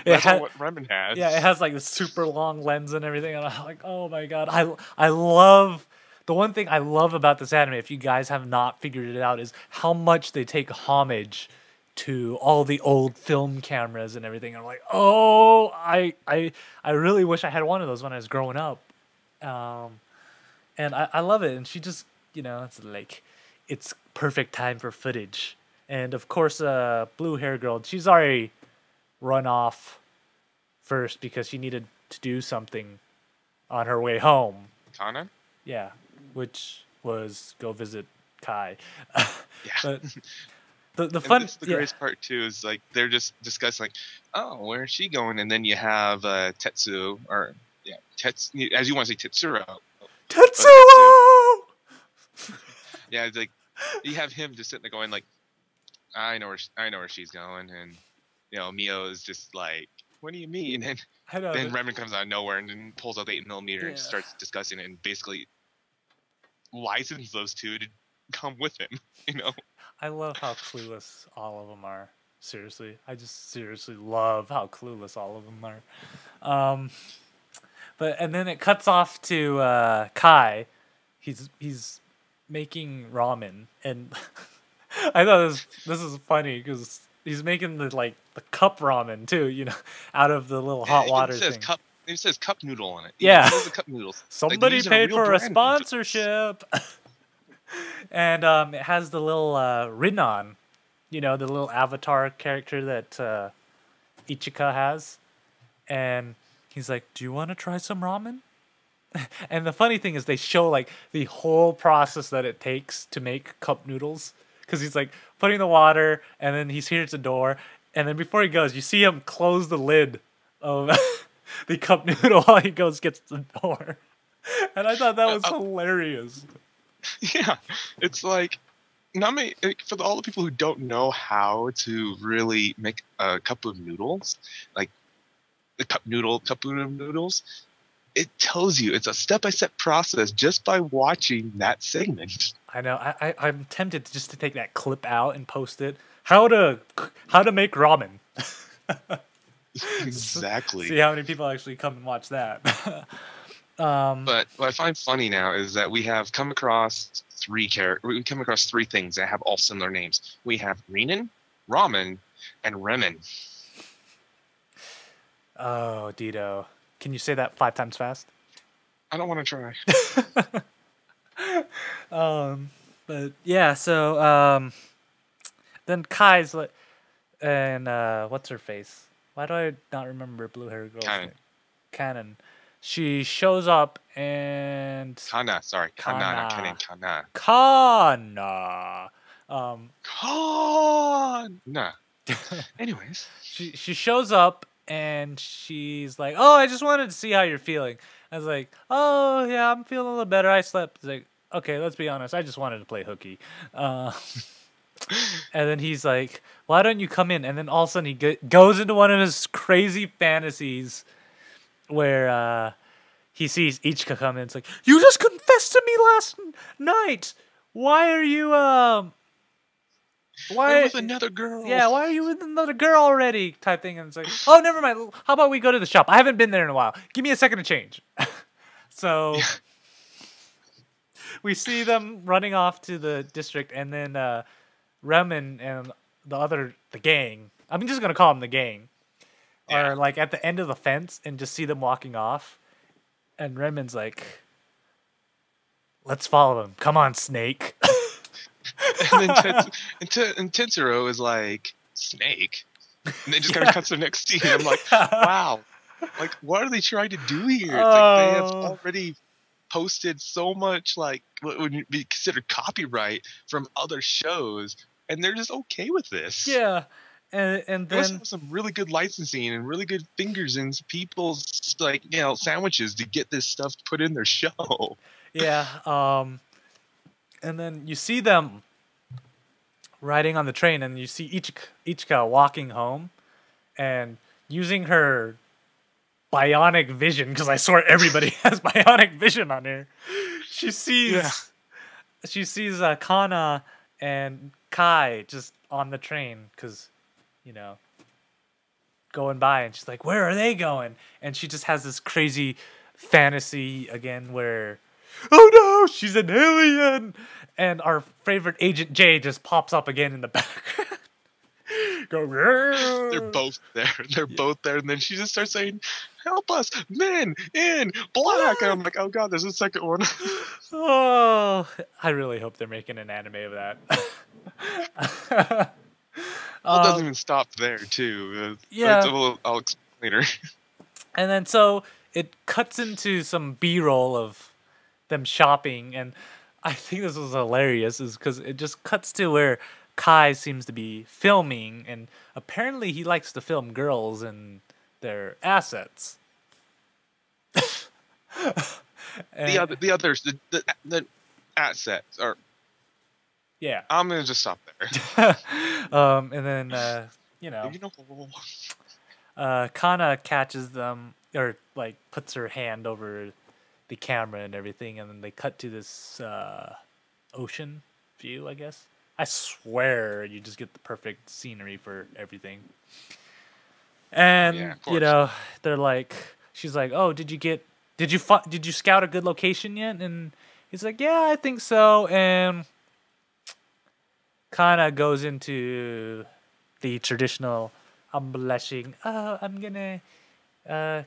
That's what Remen has. Yeah, it has like this super long lens and everything, and I'm like, oh my god, I love the one thing I love about this anime. If you guys have not figured it out, is how much they take homage to all the old film cameras and everything. I'm like, oh, I really wish I had one of those when I was growing up. And I love it, and she just, it's like, it's perfect time for footage. And of course, blue hair girl, she's already run off first because she needed to do something on her way home. Kana? Yeah, which was go visit Kai. Yeah. But the fun, the greatest part too is like they're just discussing like, oh, where is she going? And then you have Tetsu or. Yeah, as you want to say, Tetsuro. Tetsuo! Yeah, it's like you have him just sitting there going like, I know where she's going, and Mio is just like, what do you mean? And then Remen comes out of nowhere and then pulls out the 8mm and starts discussing it and basically license those two to come with him. You know. I love how clueless all of them are. Seriously, I just seriously love how clueless all of them are. But and then it cuts off to Kai. He's making ramen, and I thought this is funny because he's making the cup ramen too. Out of the little hot It water says thing. cup. It says cup noodle on it. Yeah. It says the cup noodles. Like, they're Somebody using paid real for a brand name for this. sponsorship. And it has the little Rinnan, the little avatar character that Ichika has. And he's like, "Do you want to try some ramen?" And the funny thing is they show like the whole process that it takes to make cup noodles. Because he's like putting the water, and then he hears the door. And then before he goes, you see him close the lid of the cup noodle while he gets the door. And I thought that was hilarious. Yeah, it's like not many for all the people who don't know how to really make a cup of noodles, like the cup of noodles. It tells you it's a step-by-step process just by watching that segment. I know. I'm tempted just to take that clip out and post it. How to make ramen. Exactly. See how many people actually come and watch that. But what I find funny now is that we have come across three things that have all similar names. We have Renan, Ramen, and Remen. Oh, Dito. Can you say that 5 times fast? I don't want to try. But yeah, so then Kai's like, and what's her face? Why do I not remember blue hair girl's name? Canon. She shows up and Kana, sorry, Kana, not Kenan, Kana. Kana. Kana. Anyways, she shows up and she's like, "Oh, I just wanted to see how you're feeling." I was like, "Oh yeah, I'm feeling a little better. I slept." It's like, "Okay, let's be honest. I just wanted to play hooky." And then he's like, "Why don't you come in?" And then all of a sudden he goes into one of his crazy fantasies where he sees Ichika come in. It's like, "You just confessed to me last night. Why are you why with another girl? Yeah, why are you with another girl already?" Type thing. And it's like, "Oh, never mind. How about we go to the shop? I haven't been there in a while. Give me a second to change." So we see them running off to the district, and then Remen and the gang, I'm just gonna call them the gang, are like at the end of the fence and just see them walking off. And Remen's like, "Let's follow him. Come on, Snake." And then Tensuro is like, "Snake?" And then just kind of cuts the next scene. I'm like, wow. Like, what are they trying to do here? It's like they have already posted so much, like, what would be considered copyright from other shows, and they're just okay with this. Yeah. And then have some really good licensing and really good fingers in people's sandwiches to get this stuff put in their show. Yeah. And then you see them riding on the train, and you see Ichika walking home and using her bionic vision, because I swear everybody has bionic vision on here. She sees Kana and Kai just on the train, because going by, and she's like, "Where are they going?" And she just has this crazy fantasy again where, "Oh no, she's an alien!" And our favorite Agent J just pops up again in the background. They're both there. They're both there, and then she just starts saying, "Help us, men in black!" And I'm like, "Oh god, there's a second one." Oh, I really hope they're making an anime of that. Well, it doesn't even stop there, too. Yeah. I'll explain later. And then so it cuts into some B-roll of them shopping, and I think this was hilarious, is because it just cuts to where Kai seems to be filming, and apparently he likes to film girls and their assets. And, the others, the assets are. Yeah. I'm gonna just stop there. And then Kana catches them, or like puts her hand over the camera and everything, and then they cut to this ocean, view, I guess. I swear you just get the perfect scenery for everything. Yeah, And of course. they're like, she's like, "Oh, did you scout a good location yet?" And he's like, "Yeah, I think so." And kind of goes into the traditional, I'm blushing. Oh, I'm gonna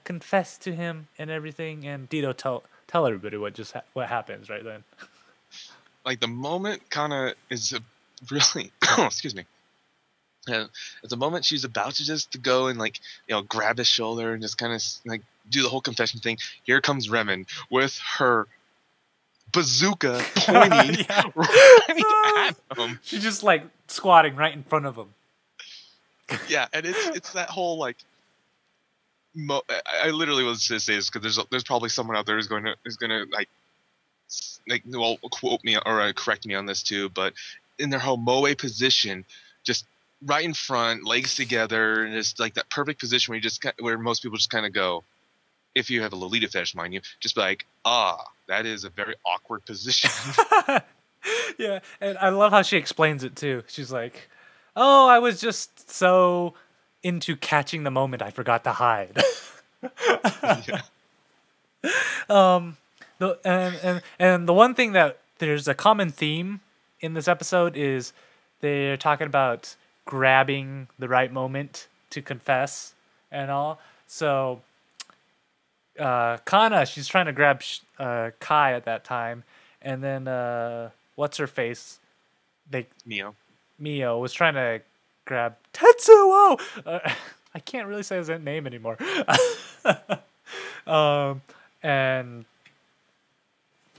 confess to him and everything. And Dito tell everybody what happens right then. Like the moment Kana is really, excuse me. At the moment she's about to just to go and like grab his shoulder and just kind of like do the whole confession thing. Here comes Remen with her bazooka pointing Yeah. right at him. She's just like squatting right in front of him. Yeah, and it's that whole like. I literally was to say this because there's probably someone out there who's gonna like well quote me or correct me on this too, but in their whole moe position, just right in front, legs together, and just like that perfect position where most people just kind of go, if you have a Lolita fetish, mind you, just be like, that is a very awkward position. Yeah, and I love how she explains it too. She's like, "Oh, I was just so into catching the moment, I forgot to hide." Yeah. And the one thing that there's a common theme in this episode is they're talking about grabbing the right moment to confess and all. So Kana, she's trying to grab Kai at that time, and then what's her face? Mio was trying to grab Tetsuo. I can't really say his name anymore. And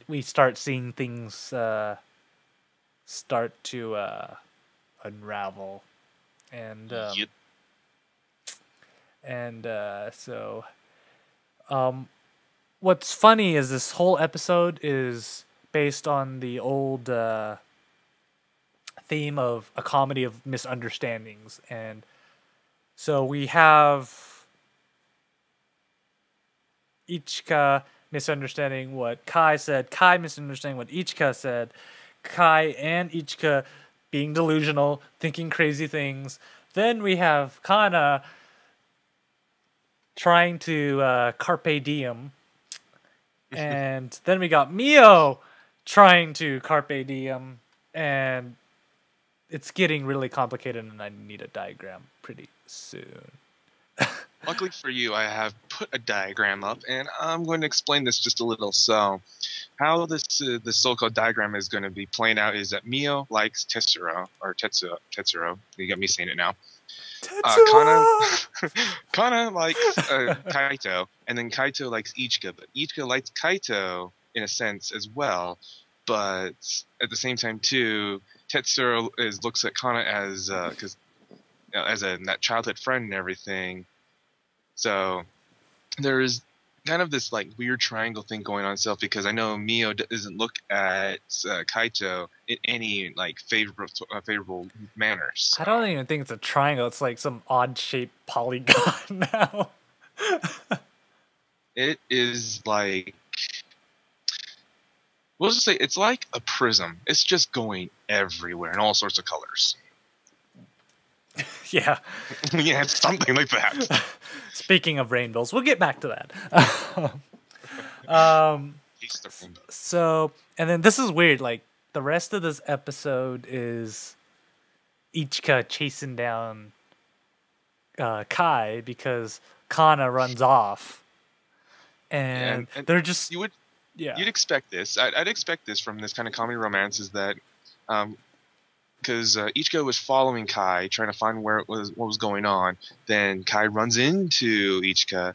we start seeing things start to unravel, and Yep. so what's funny is this whole episode is based on the old theme of a comedy of misunderstandings, and so we have Ichika misunderstanding what Kai said, Kai misunderstanding what Ichika said, Kai and Ichika being delusional, thinking crazy things. Then we have Kana trying to carpe diem, and then we got Mio trying to carpe diem, and it's getting really complicated, and I need a diagram pretty soon. Luckily for you, I have put a diagram up, and I'm going to explain this just a little. So, how this so-called diagram is going to be playing out is that Mio likes Tetsuro. You got me saying it now. Kana likes Kaito, and then Kaito likes Ichika, but Ichika likes Kaito in a sense as well. But at the same time, too, Tetsuro looks at Kana as that childhood friend and everything. So there is kind of this like weird triangle thing going on itself, because I know Mio doesn't look at Kaito in any like favorable manner. So. I don't even think it's a triangle. It's like some odd shaped polygon now. It is like, we'll just say it's like a prism. It's just going everywhere in all sorts of colors. Yeah. Yeah, it's something like that. Speaking of rainbows, we'll get back to that. So, and then this is weird. Like, the rest of this episode is Ichika chasing down Kai because Kana runs off. And they're just... You'd expect this. I'd expect this from this kind of comedy romance, is that... because Ichika was following Kai, trying to find what was going on. Then Kai runs into Ichika,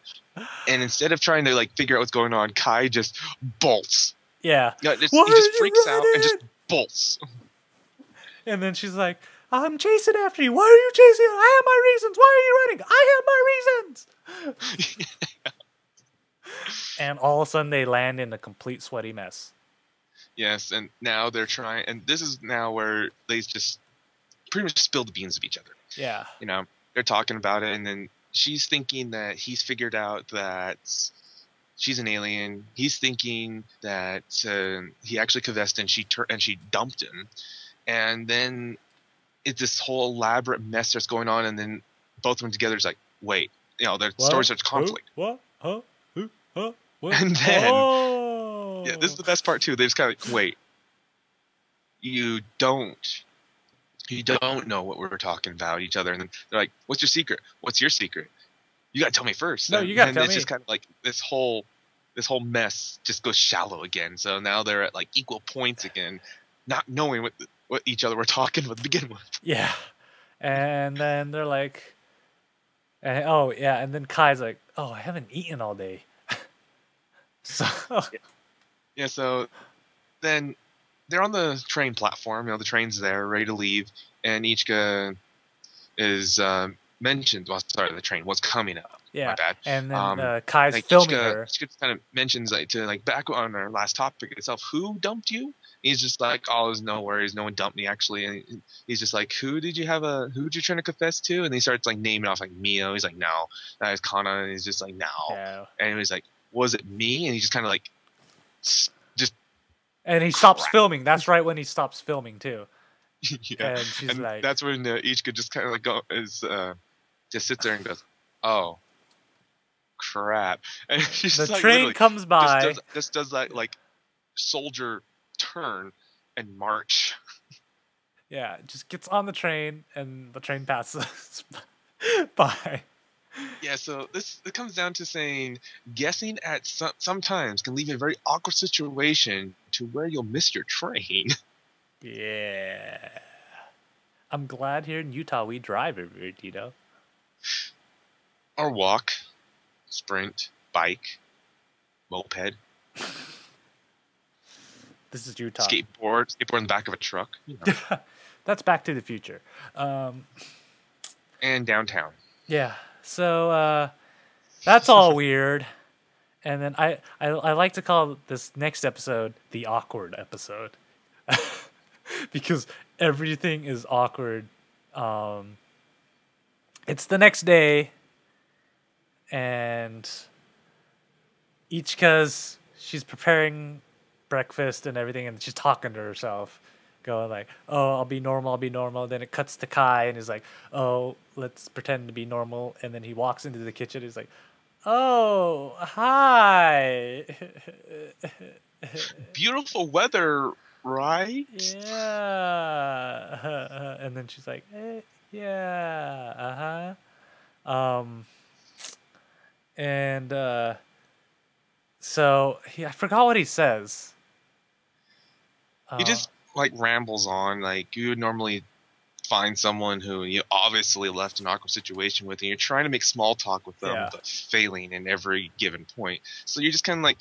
and instead of trying to like figure out what's going on, Kai just bolts. Yeah, he just freaks out and just bolts. And then she's like, "I'm chasing after you. Why are you chasing? I have my reasons. Why are you running? I have my reasons." And all of a sudden, they land in a complete sweaty mess. Yes, and now they're trying, and this is now where they just pretty much spill the beans of each other. Yeah. They're talking about it, and then she's thinking that he's figured out that she's an alien. He's thinking that he actually confessed and she dumped him. and then it's this whole elaborate mess that's going on, and then both of them together is like, wait, their story starts conflict. What? Huh? Who? Huh? What? And then, oh. yeah, this is the best part too. They just kind of like, wait, you don't know what we're talking about each other, and then they're like, what's your secret? What's your secret? You gotta tell me first. No, you gotta tell me. And it's just kind of like this whole mess just goes shallow again. So now they're at like equal points again, not knowing what each other were talking about to begin with. Yeah, and then they're like, and then Kai's like, oh, I haven't eaten all day. So yeah, so then they're on the train platform. The train's there, ready to leave, and Ichika is mentioned. Well, sorry, the train was coming up. Yeah, my bad. And then Kai's filming her. Ichika kind of mentions back on our last topic itself. Who dumped you? He's just like, oh, there's no worries. No one dumped me actually. And he's just like, who did you trying to confess to? And he starts like naming off like Mio. He's like, no, that is Kana. And he's just like, no. And he's like, was it me? And he just kind of like, just. And he stops filming. That's right when he stops filming too. Yeah. And she's like, that's when Ichika just kind of like just sits there and goes, oh, crap. And she's the like, train comes by. Just does that like soldier turn and march. Yeah, just gets on the train and the train passes by. Yeah, so it comes down to saying guessing at sometimes can leave a very awkward situation to where you'll miss your train. Yeah. I'm glad here in Utah we drive everywhere, Tito. Or walk, sprint, bike, moped. This is Utah. Skateboard in the back of a truck. That's Back to the Future. And downtown. Yeah. So that's all weird. And then I like to call this next episode the awkward episode. Because everything is awkward. It's the next day, and Ichika's she's preparing breakfast and everything, and she's talking to herself, going like, oh, I'll be normal. Then it cuts to Kai, and he's like, oh, let's pretend to be normal. And then he walks into the kitchen. He's like, oh, hi. Beautiful weather, right? Yeah. And then she's like, yeah, and so I forgot what he says. He just like rambles on. Like you would normally find someone who you obviously left an awkward situation with, and you're trying to make small talk with them, but failing in every given point. So you're just kind of like,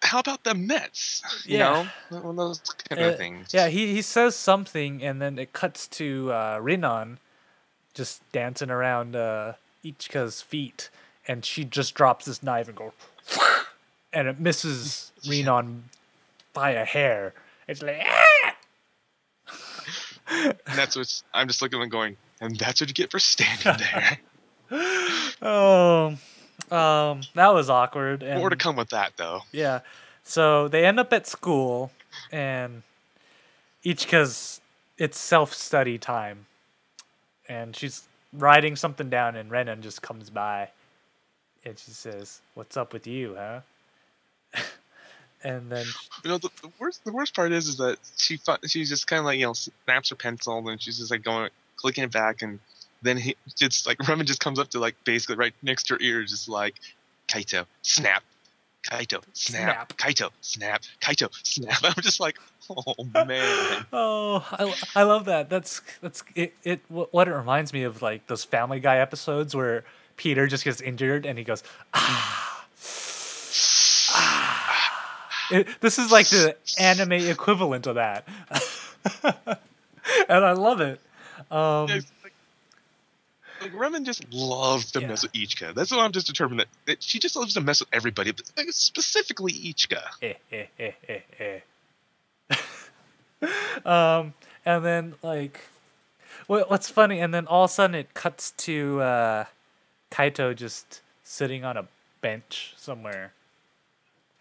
how about the Mets? You know, one of those kind of things. Yeah, he says something, and then it cuts to Rinon just dancing around Ichika's feet, and she just drops this knife and goes, and it misses Rinon by a hair. It's like, ah! And that's what I'm just looking and going, and that's what you get for standing there. That was awkward. And more to come with that, though. Yeah. So they end up at school, and Ichika's it's self-study time, and she's writing something down, and Renan just comes by, and she says, "What's up with you, huh?" And then the worst part is that she's just kind of like snaps her pencil, and she's just like clicking it back, and then he just like Remen just comes up to like basically right next to her ear, just like Kaito snap, Kaito snap, Kaito snap, Kaito snap. I'm just like, oh man. Oh, I love that. That's it. What it reminds me of, like those Family Guy episodes where Peter just gets injured and he goes this is like the anime equivalent of that, and I love it. Like Remen just loves to mess with Ichika. That's what I'm just determined that she just loves to mess with everybody, but specifically Ichika. And then like, what's funny? And then all of a sudden it cuts to Kaito just sitting on a bench somewhere,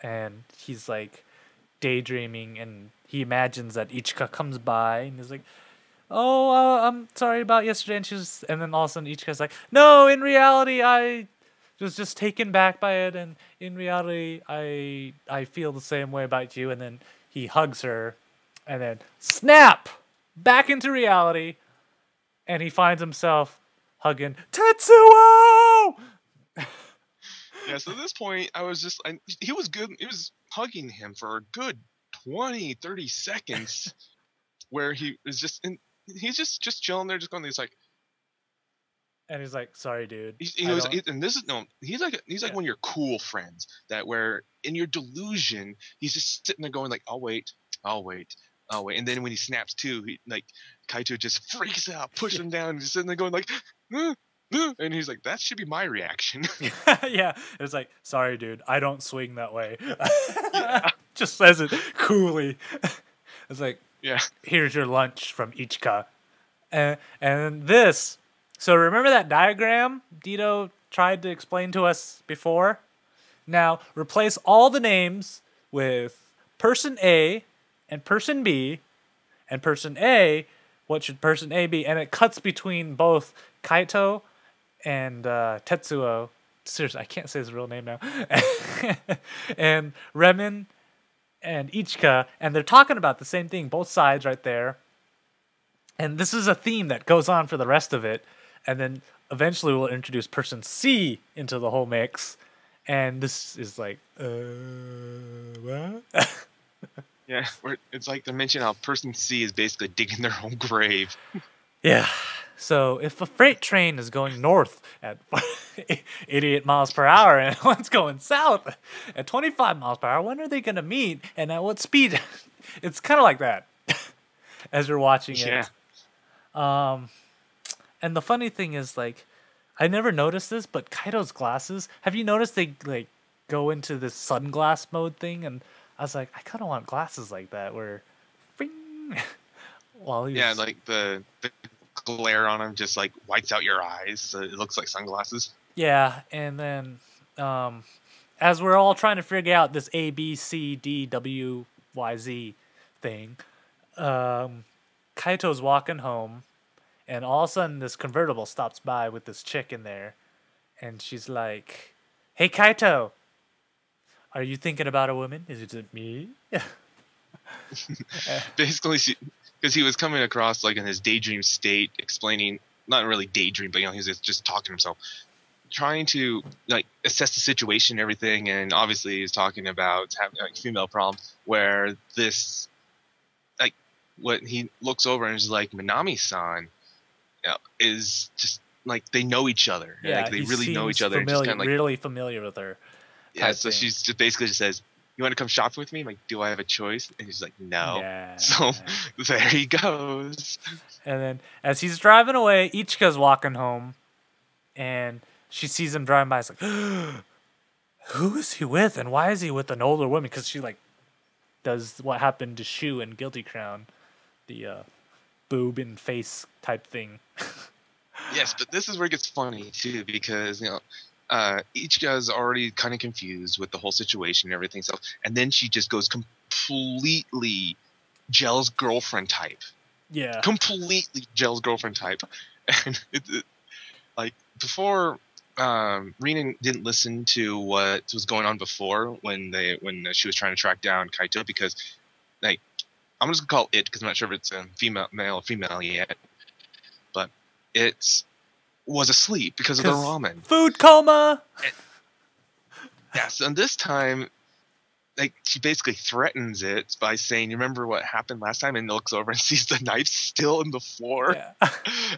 and he's like daydreaming, and he imagines that Ichika comes by and he's like, "Oh, I'm sorry about yesterday." And then all of a sudden Ichika's like, "No, in reality, I was just taken back by it, and in reality, I feel the same way about you." And then he hugs her, and then snap back into reality, and he finds himself hugging Tetsuo. Yeah, so at this point, he was good. He was hugging him for a good 20, 30 seconds where he was he's just chilling there, just going, he's like, And he's like, "Sorry, dude." and this is, no, he's like one of your cool friends that where in your delusion, he's just sitting there going like, I'll wait. And then when he snaps to, he like, Kaito just freaks out, pushes him down, and he's sitting there going like, and he's like, that should be my reaction. Yeah, it was like, "Sorry, dude, I don't swing that way." Just says it coolly. It's like, Yeah. "Here's your lunch from Ichika." And this, so remember that diagram Dito tried to explain to us before? Now, replace all the names with person A and person B, and person A, what should person A be? And it cuts between both Kaito and Tetsuo. Seriously, I can't say his real name now. And Remen and Ichika, and they're talking about the same thing, both sides right there. And this is a theme that goes on for the rest of it. And then eventually we'll introduce person C into the whole mix. And this is like, what? Yeah, it's like they mention how person C is basically digging their own grave. Yeah. So if a freight train is going north at 88 miles per hour and one's going south at 25 miles per hour, when are they going to meet and at what speed? It's kind of like that as you're watching it. Yeah. And the funny thing is, like, I never noticed this, but Kaito's glasses, have you noticed they like go into this sunglass mode thing? And I was like, I kind of want glasses like that where, bing, while he's... Yeah, like the glare on him just like whites out your eyes, so it looks like sunglasses. Yeah, and then as we're all trying to figure out this A, B, C, D, W, Y, Z thing, Kaito's walking home, and all of a sudden this convertible stops by with this chick in there, and she's like, "Hey, Kaito, are you thinking about a woman? Is it me?" Basically, because he was coming across like in his daydream state, explaining, not really daydream, but he was just talking to himself, trying to like assess the situation and everything, and obviously he's talking about having like female problem where this, like, what he looks over and is like, Minami-san, is just like they know each other. Yeah, like they really know each other. Familiar, just kind of like, really familiar with her. Yeah, so she's just basically just says, "You want to come shopping with me?" I'm like, "Do I have a choice?" And he's like, "No." Yeah. So there he goes. And then as he's driving away, Ichika's walking home, and she sees him driving by. It's like, who is he with, and why is he with an older woman? Because she like does what happened to Shu in Guilty Crown, the boob and face type thing. Yes, but this is where it gets funny too, because Ichika's already kind of confused with the whole situation and everything. So, and then she just goes completely jealous girlfriend type. Yeah. Completely jealous girlfriend type. And like before, Rina didn't listen to what was going on before when she was trying to track down Kaito, because like, I'm just gonna call it because I'm not sure if it's a male or female yet, but it was asleep because of the ramen. Food coma. Yes, and this time, like, she basically threatens it by saying, "You remember what happened last time?" And looks over and sees the knife still in the floor, Yeah.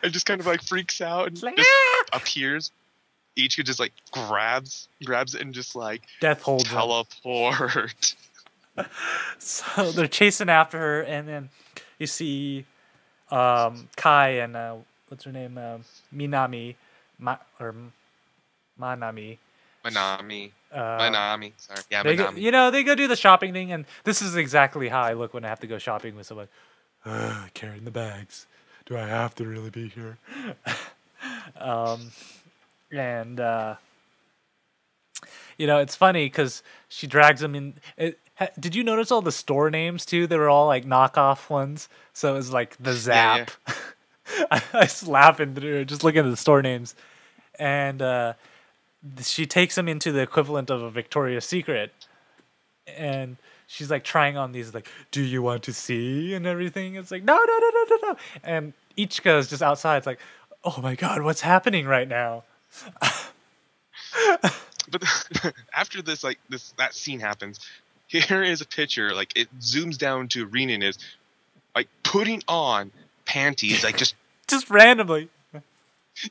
and just kind of like freaks out and like, just appears. Ichigo just like grabs it and just like death holds teleport. So they're chasing after her, and then you see Kai and what's her name, Manami. Manami. Sorry. Yeah, they Manami. go, they go do the shopping thing, and this is exactly how I look when I have to go shopping with someone. Carrying the bags. Do I have to really be here? And it's funny because she drags him in. Did you notice all the store names too? They were all like knockoff ones. So it was like the Zap. Yeah. I was laughing through it, just looking at the store names. And she takes him into the equivalent of a Victoria's Secret. And she's like trying on these, like, do you want to see? And everything. It's like, no, no, no, no, no, no. And Ichika is just outside. It's like, oh my God, what's happening right now? But after this, like that scene happens, here is a picture. Like it zooms down to Renan is like putting on panties, like just randomly.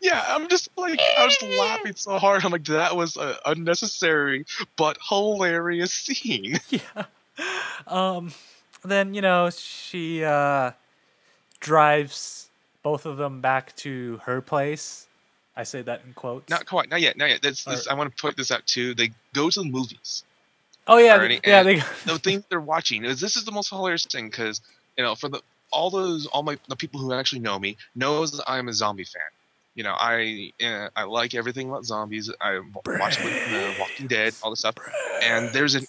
yeah. I'm just like I was laughing so hard. I'm like that was an unnecessary but hilarious scene. Yeah. Then she drives both of them back to her place. I say that in quotes. Not quite. Not yet. Not yet. I want to point this out too. They go to the movies. Oh yeah, already, yeah. The thing they're watching is this is the most hilarious thing because for the people who actually know me knows that I'm a zombie fan. I like everything about zombies. I watch Walking Dead, all this stuff. And there's an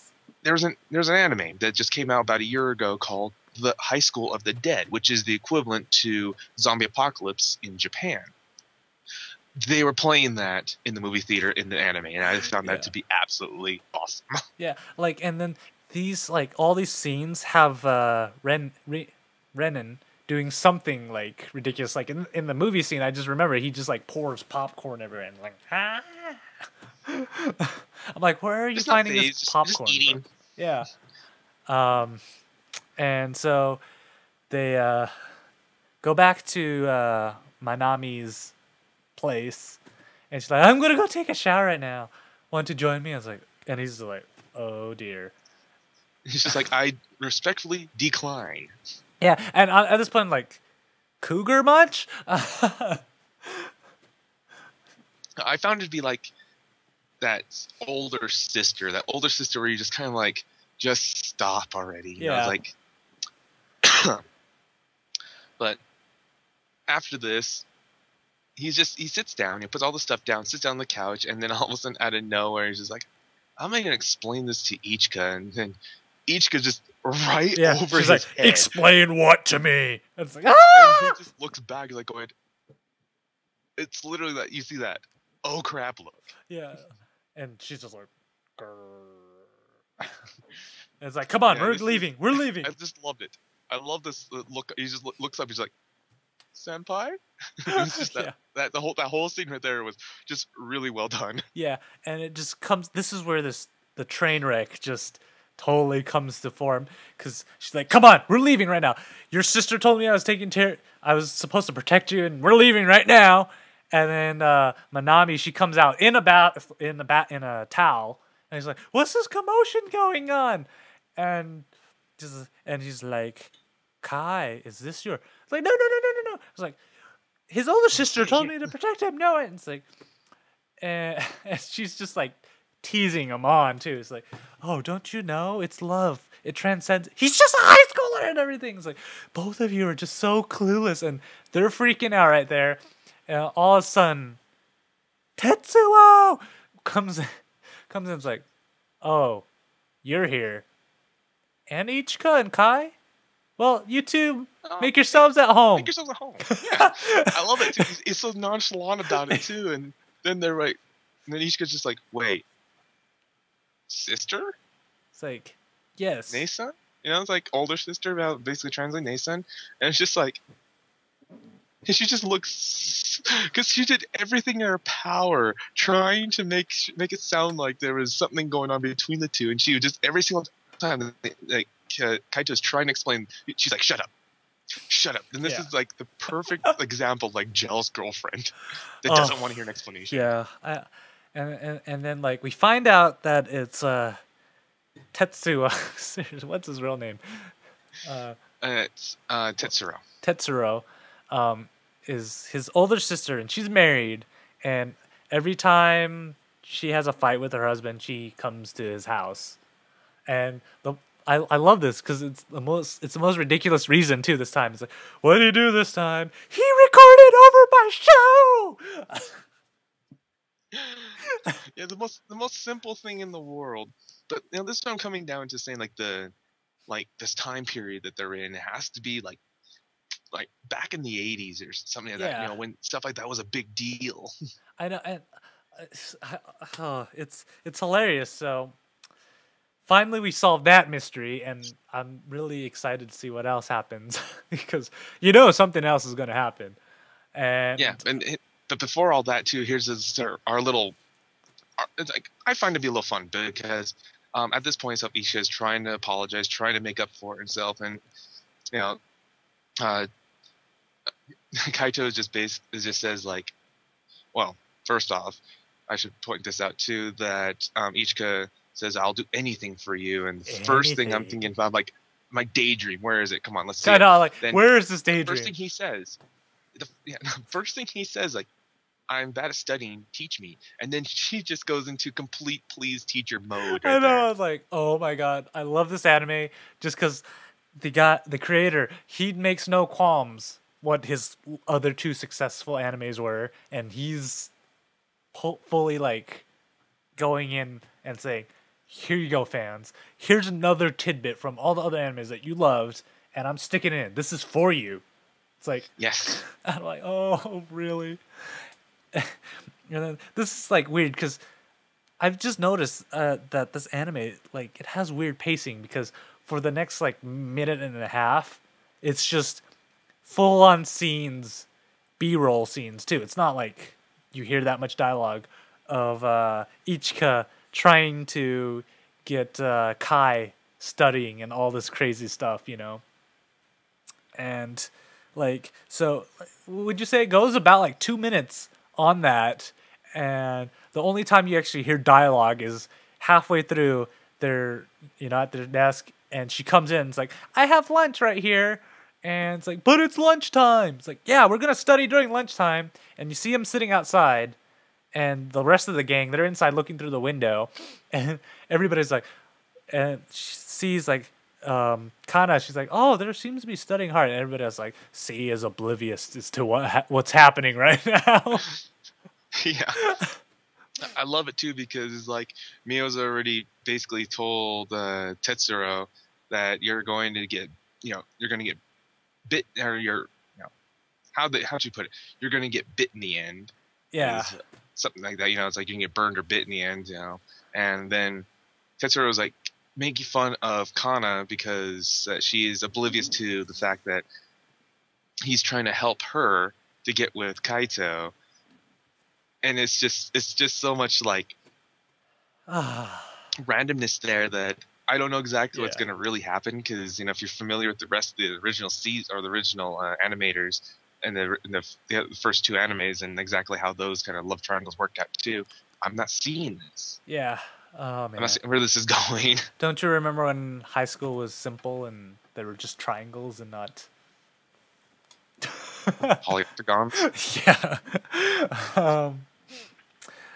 anime that just came out about a year ago called The High School of the Dead, which is the equivalent to Zombie Apocalypse in Japan. They were playing that in the movie theater in the anime, and I found that to be absolutely awesome. Yeah, like, and then these, like, all these scenes have Renan doing something, like, ridiculous. Like, in the movie scene, I just remember he just, like, pours popcorn everywhere and, like, ah! I'm like, where are you finding this popcorn? Just eating. From? Yeah. And so they go back to Manami's place, and she's like, I'm gonna go take a shower right now. Want to join me? I was like, and he's like, oh dear. He's just like, I respectfully decline. Yeah, and at this point, like, cougar much? I found it to be like that older sister where you just kind of like, just stop already. You know, like, but after this, he sits down, he puts all the stuff down, sits down on the couch, and then all of a sudden, out of nowhere, he's just like, "I'm not gonna explain this to Ichika," and then Ichika just over his head. Explain what to me? And it's like, and he just looks back, like going, "It's literally that you see that, oh crap look." Yeah, and she's just like, grrr. And it's like, come on, we're leaving. I just loved it. I love this look. He just looks up. He's like, "Senpai." It's just that whole scene right there was just really well done. Yeah, and it just comes. This is where the train wreck just totally comes to form, because she's like, "Come on, we're leaving right now. Your sister told me I was supposed to protect you, and we're leaving right now." And then Manami, she comes out in a towel, and he's like, "What's this commotion going on?" And he's like, "Kai, is this your?" It's like, no. It's like, his older sister told me to protect him. No, and it's like, and she's just like teasing him on too. It's like, oh, don't you know? It's love. It transcends. He's just a high schooler and everything. It's like, both of you are just so clueless, and they're freaking out right there. And all of a sudden, Tetsuo comes in. It's like, oh, you're here. And Ichika and Kai? Well, you two, make yourselves at home. Make yourselves at home. Yeah. I love it, too. He's so nonchalant about it, too. And then they're like, and then Ichika's just like, wait, sister? It's like, yes. Nason? It's like older sister, about basically translating Nason. And it's just like, she just looks, because she did everything in her power trying to make it sound like there was something going on between the two. And she would just, every single time, like, Kaito's trying to explain, she's like, shut up. And this is like the perfect example of like Gel's girlfriend that doesn't want to hear an explanation. Yeah. And then, like, we find out that it's Tetsuo. What's his real name? It's Tetsuro. Tetsuro is his older sister, and she's married, and every time she has a fight with her husband, she comes to his house. And I love this because it's the most ridiculous reason too. This time it's like, what did he do this time? He recorded over my show. Yeah, the most simple thing in the world. But this is what I'm coming down to saying, like this time period that they're in, it has to be like back in the 80s or something like that. Yeah. When stuff like that was a big deal. I know, and it's hilarious. So finally, we solved that mystery, and I'm really excited to see what else happens because something else is going to happen. And Yeah, but before all that too, here's our little. It's like I find it to be a little fun because at this point, so Isha is trying to apologize, trying to make up for himself, and you know, uh, Kaito just says like, well, first off, I should point this out too that Ichika says I'll do anything for you, and the first thing I'm Anything. thinking about like my daydream. Where is it? Come on, let's see. I know, like, Then where is this First daydream? thing he says, first thing he says like, I'm bad at studying, teach me. And then she just goes into complete please teacher mode. I know. I was like, oh my god, I love this anime just because the creator, he makes no qualms what his other two successful animes were, and he's fully like going in and saying, "Here you go, fans. Here's another tidbit from all the other animes that you loved, and I'm sticking it in. This is for you." It's like, Yes. I'm like, oh, really? And then this is like weird because I've just noticed that this anime, like, it has weird pacing because for the next like minute and a half, it's just full on scenes, B-roll scenes too. It's not like you hear that much dialogue of Ichika trying to get Kai studying and all this crazy stuff, And like, so would you say it goes about like 2 minutes on that, and the only time you actually hear dialogue is halfway through their, at their desk, and she comes in, it's like, I have lunch right here, and it's like, but it's lunchtime. It's like, yeah, we're gonna study during lunchtime, and you see him sitting outside, and the rest of the gang, they're inside looking through the window, and everybody's like, and she sees like Kana, she's like, oh, there seems to be studying hard, and everybody else like, C is oblivious as to what's happening right now. Yeah. I love it too because it's like Mio's already basically told Tetsuro that you're going to get bit, or how'd you put it? You're going to get bit in the end. Yeah. Something like that. It's like you can get burned or bit in the end. And then Tetsuro was like making fun of Kana because she is oblivious to the fact that he's trying to help her to get with Kaito. And it's just so much like randomness there that I don't know exactly what's going to really happen because if you're familiar with the rest of the original series or the original animators and the first two animes and exactly how those kind of love triangles worked out too, I'm not seeing this. Yeah. Oh man. I'm not seeing where this is going. Don't you remember when high school was simple and there were just triangles and not Polyoctagons? Yeah.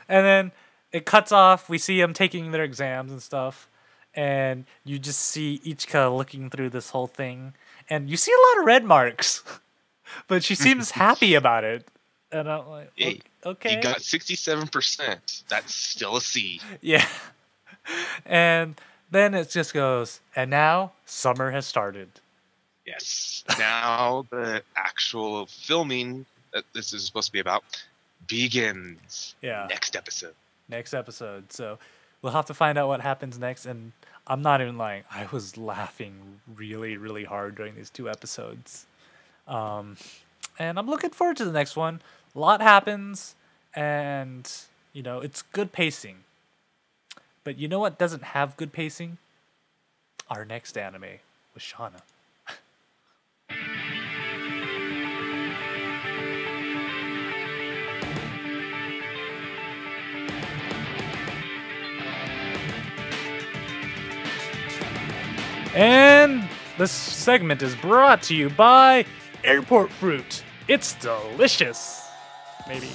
And then it cuts off. We see them taking their exams and stuff. And you just see Ichika looking through this whole thing. And you see a lot of red marks. But she seems happy about it. And I'm like, okay. You got 67%. That's still a C. Yeah. And then it just goes, and now summer has started. Yes. Now the actual filming that this is supposed to be about begins. Yeah. Next episode. So we'll have to find out what happens next. And I'm not even lying. I was laughing really, really hard during these 2 episodes. And I'm looking forward to the next one. A lot happens, and it's good pacing. But you know what doesn't have good pacing? Our next anime with Shauna. And this segment is brought to you by Airport Fruit. It's delicious. Maybe.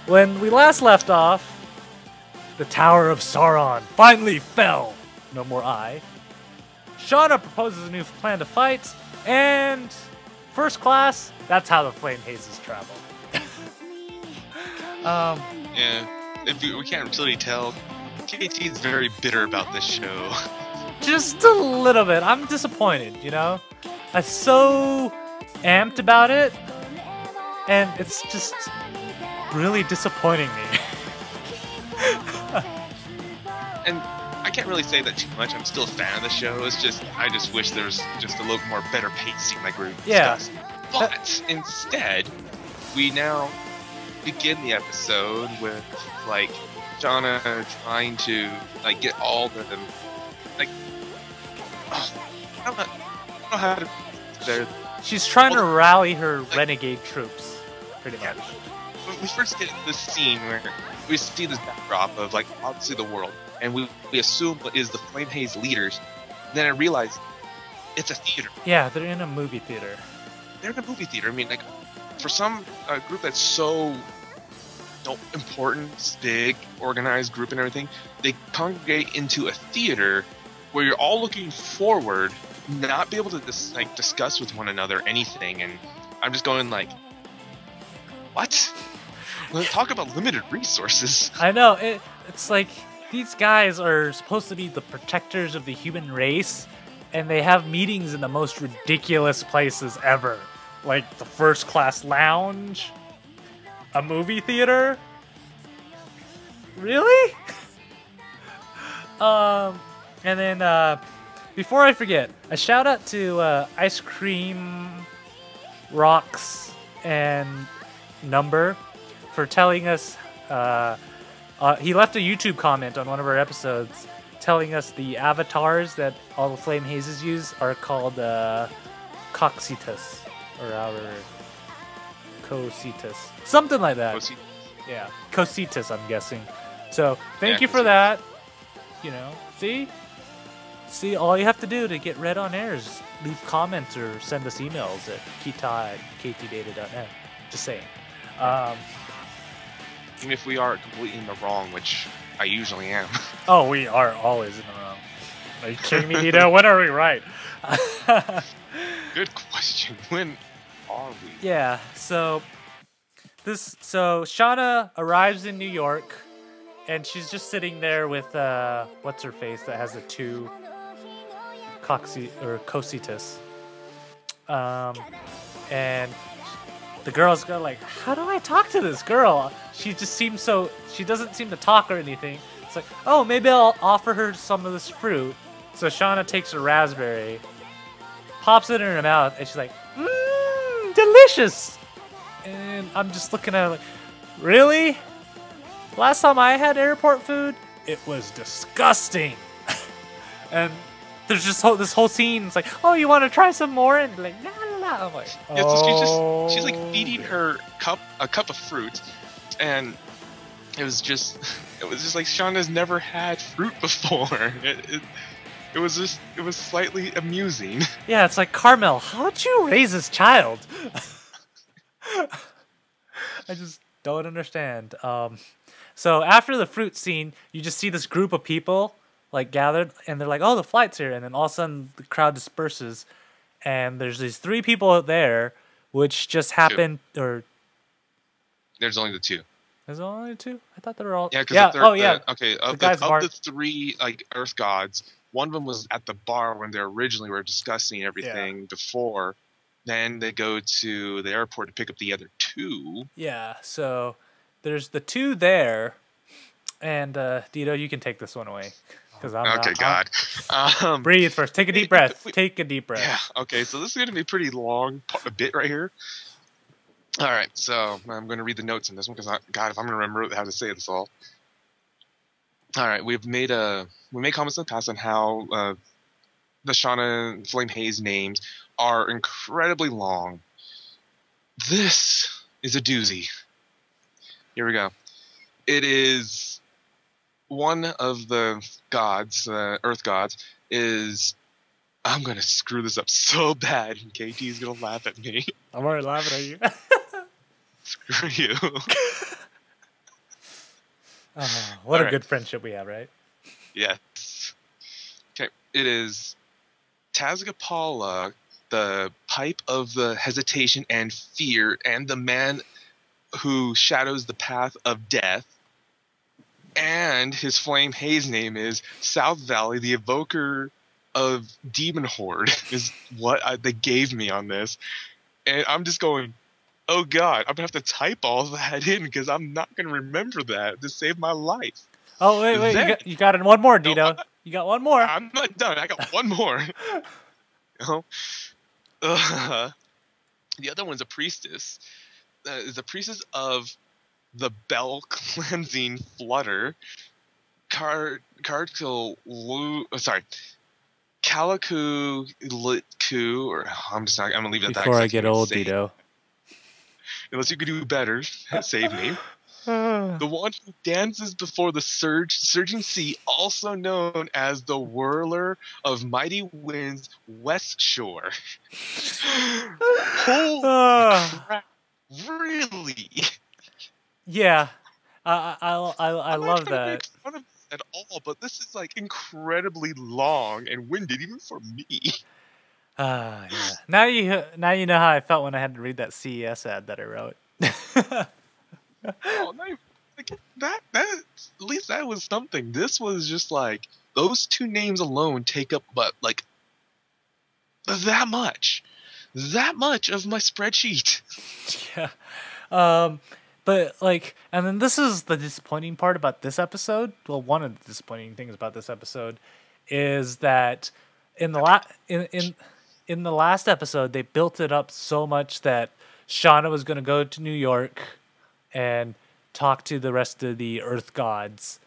When we last left off, the Tower of Sauron finally fell. No more eye. Shauna proposes a new plan to fight, and first class, that's how the flame hazes travel. Yeah, we can't really tell, KT is very bitter about this show. Just a little bit. I'm disappointed, you know? I'm so amped about it, and it's just really disappointing me. And I can't really say that too much. I'm still a fan of the show. It's just I just wish there was just a little more better pacing, like we discussed. But instead, we now begin the episode with like Shauna trying to like get all the like I don't know how to. She's trying to rally her renegade troops, pretty much. When we first get this scene where we see this backdrop of like obviously the world, and we assume what is the Flame Haze leaders. Then I realize it's a theater. Yeah, they're in a movie theater. They're in a movie theater. I mean, like for some group that's so important, big, organized group and everything, they congregate into a theater where you're all looking forward, not be able to discuss with one another anything, and I'm just going like, what? Let's talk about limited resources. I know, it's like these guys are supposed to be the protectors of the human race, and they have meetings in the most ridiculous places ever. Like the first class lounge, a movie theater. Really? And then before I forget, a shout out to Ice Cream Rocks and Number for telling us. He left a YouTube comment on one of our episodes telling us the avatars that all the Flame Hazes use are called Coxitus or our Cositus, something like that. Yeah, Cositus, I'm guessing. So thank you for that. You know, see, all you have to do to get read on air is leave comments or send us emails at kita@ktdata.net. Just saying. Even if we are completely in the wrong, which I usually am. Oh, we are always in the wrong. Are you kidding me, Nito? When are we right? Good question. When are we? Yeah, so Shauna arrives in New York, and she's just sitting there with what's her face that has the two Cositus. And the girl's going like, how do I talk to this girl? She just seems she doesn't seem to talk or anything. It's like, oh, maybe I'll offer her some of this fruit. So Shauna takes a raspberry, pops it in her mouth, and she's like, delicious. And I'm just looking at her like, really? Last time I had airport food, it was disgusting. And there's just this whole scene. It's like, oh, you want to try some more? And like, nah. I'm like, oh. Yeah, so she's like feeding her a cup of fruit, and it was just like Shauna's never had fruit before. It was slightly amusing. Yeah, it's like, Carmel, how'd you raise this child? I just don't understand. So after the fruit scene, you just see this group of people like gathered, and they're like, oh, the flight's here, and then all of a sudden the crowd disperses, and there's these three people there, which just happened, or there's only the two. There's only two? I thought they were all. Yeah, yeah. Oh, yeah. Okay, of the three like Earth gods, one of them was at the bar when they originally were discussing everything before. Then they go to the airport to pick up the other two. Yeah, so there's the two there, and Dito, you can take this one away. God. Breathe first. Take a deep breath. Take a deep breath. Yeah. Okay. So this is going to be a pretty long bit right here. All right. So I'm going to read the notes in this one because God, if I'm going to remember how to say this all. All right. We made comments in the past on how the Shauna Flame Haze names are incredibly long. This is a doozy. Here we go. It is. One of the gods, Earth gods, is... I'm going to screw this up so bad, and KT's going to laugh at me. I'm already laughing at you. Screw you. What a good friendship we have, right? Yes. Okay, it is Tazgapala, the pipe of the hesitation and fear, and the man who shadows the path of death, and his flame haze name is South Valley, the evoker of Demon Horde, is what they gave me on this. And I'm just going, oh god, I'm gonna have to type all that in because I'm not gonna remember that to save my life. Oh wait, Then, you got one more, no, Dino. You got one more. I'm not done. I got one more. The other one's a priestess. Is a priestess of the bell cleansing flutter. Calicu Litku, or I'm just not. I'm gonna leave it at that. Before I get old, Dino. Unless you could do better, save me. The one who dances before the surging sea, also known as the whirler of mighty winds, West Shore. Holy crap! Really? Yeah, I love that. Make fun of this at all, but this is like incredibly long and winded, even for me. Yeah. Now you know how I felt when I had to read that CES ad that I wrote. Oh, no, like that at least that was something. This was just like those two names alone take up but like that much of my spreadsheet. Yeah. But like, and then this is the disappointing part about this episode. Well, one of the disappointing things about this episode is that in the last episode they built it up so much that Shauna was going to go to New York and talk to the rest of the Earth gods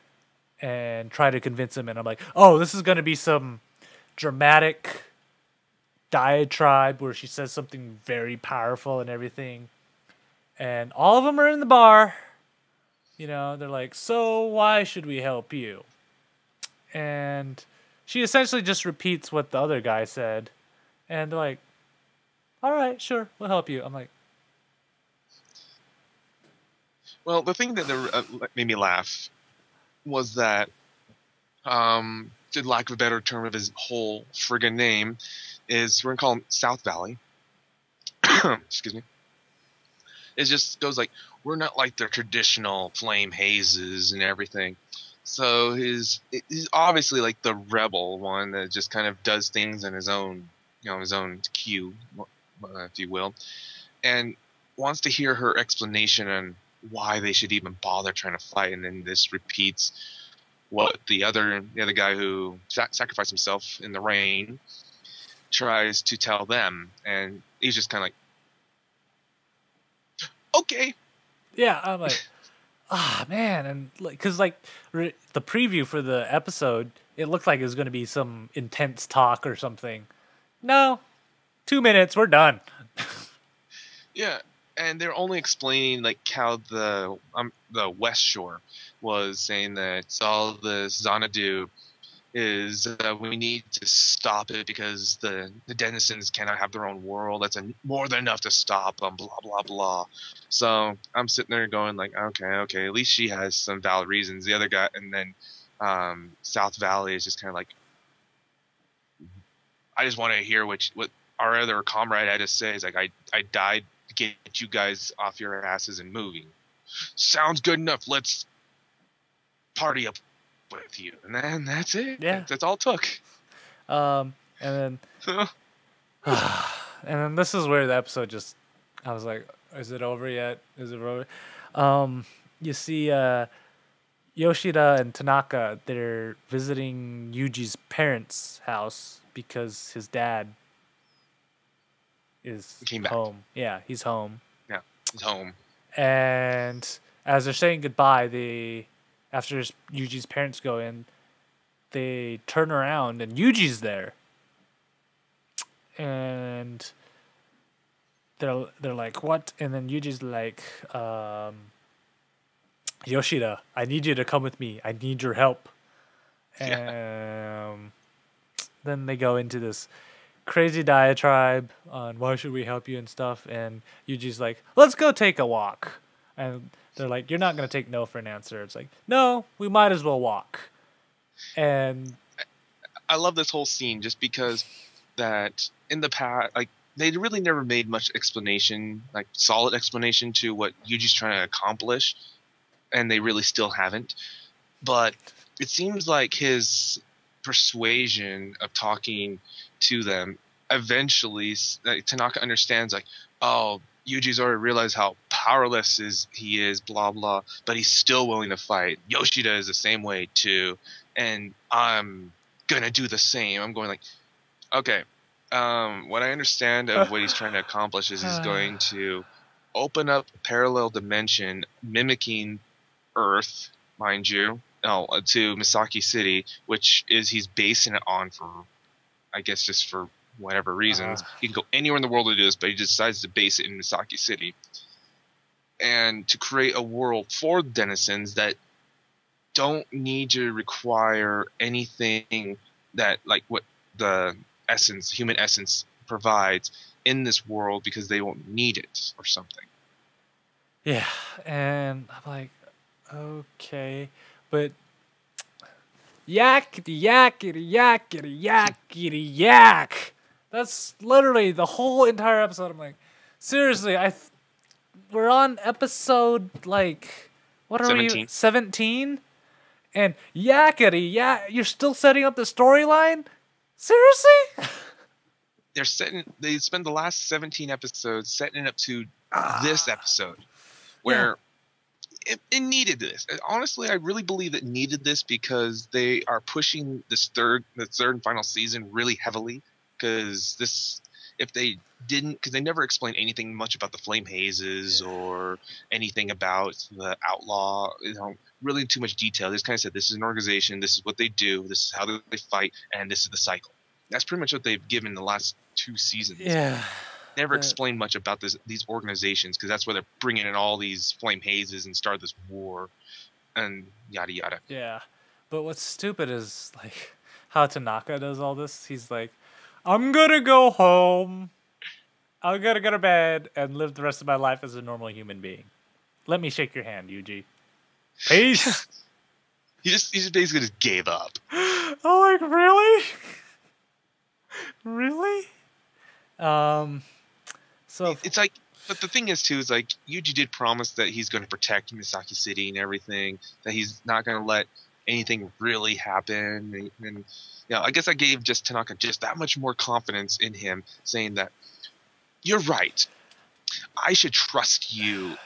and try to convince them. And I'm like, oh, this is going to be some dramatic diatribe where she says something very powerful and everything. And all of them are in the bar. You know, they're like, so why should we help you? And she essentially just repeats what the other guy said. And they're like, all right, sure, we'll help you. I'm like, Well, the thing that made me laugh was that, to lack of a better term of his whole friggin' name, is we're gonna call him South Valley. Excuse me. It just goes like, we're not like the traditional flame hazes and everything. So he's obviously like the rebel one that just kind of does things in his own, his own cue, if you will, and wants to hear her explanation on why they should even bother trying to fight. And then this repeats what the other guy who sacrificed himself in the rain tries to tell them, and he's just kind of like, okay. Yeah, I'm like, man, and like, cause like the preview for the episode, it looked like it was going to be some intense talk or something. No, 2 minutes, we're done. Yeah, and they're only explaining like how the West Shore was saying that all this Xanadu is we need to stop it because the denizens cannot have their own world. That's more than enough to stop them, blah, blah, blah. So I'm sitting there going like, okay, at least she has some valid reasons. The other guy, and then South Valley is just kind of like, I just want to hear what our other comrade had to say. Is like, I died to get you guys off your asses and moving. Sounds good enough. Let's party up with you, and then that's it. Yeah, that's all it took. And then and then this is where the episode just, I was like, is it over yet? Is it over? You see Yoshida and Tanaka, they're visiting Yuji's parents' house because his dad is home. Yeah, he's home. Yeah, he's home. And as they're saying goodbye, after Yuji's parents go in, they turn around and Yuji's there. And they're like, what? And then Yuji's like, Yoshida, I need you to come with me. I need your help. And then they go into this crazy diatribe on why should we help you and stuff. And Yuji's like, let's go take a walk. And they're like, you're not going to take no for an answer. It's like, no, we might as well walk. And I love this whole scene just because that in the past, like they really never made much explanation, like solid explanation to what Yuji's trying to accomplish, and they really still haven't. But it seems like his persuasion of talking to them eventually, like, Tanaka understands, like, oh, Yuji's already realized how powerless he is, blah blah, but he's still willing to fight. Yoshida is the same way too, and I'm gonna do the same. I'm going like, okay, what I understand of what he's trying to accomplish is he's going to open up a parallel dimension mimicking Earth, mind you, to Misaki City, which is he's basing it on for, I guess, just for whatever reasons. He can go anywhere in the world to do this, but he decides to base it in Misaki City. And to create a world for denizens that don't need to require anything that, like, what the essence, human essence, provides in this world, because they won't need it or something. Yeah, and I'm like, okay, but yakety yakety yakety yakety yak. That's literally the whole entire episode. I'm like, seriously, we're on episode, like, what are 17. we? 17? And yakety yak, you're still setting up the storyline? Seriously? They spend the last 17 episodes setting it up to this episode, where it needed this. Honestly, I really believe it needed this, because they are pushing the third and final season really heavily. Because if they didn't, because they never explained anything much about the flame hazes or anything about the outlaw, really too much detail. They just kind of said, this is an organization, this is what they do, this is how they fight, and this is the cycle. That's pretty much what they've given the last 2 seasons. Yeah. Never explained much about these organizations, because that's where they're bringing in all these flame hazes and start this war and yada yada. Yeah. But what's stupid is, like, how Tanaka does all this. He's like, I'm gonna go home, I'm gonna go to bed, and live the rest of my life as a normal human being. Let me shake your hand, Yuji. Peace. He just basically just gave up. Oh, like, really? Really? So it's like, but the thing is too, is like, Yuji did promise that he's going to protect Misaki City and everything, that he's not going to let anything really happen. And I guess I gave just Tanaka just that much more confidence in him, saying that, you're right, I should trust you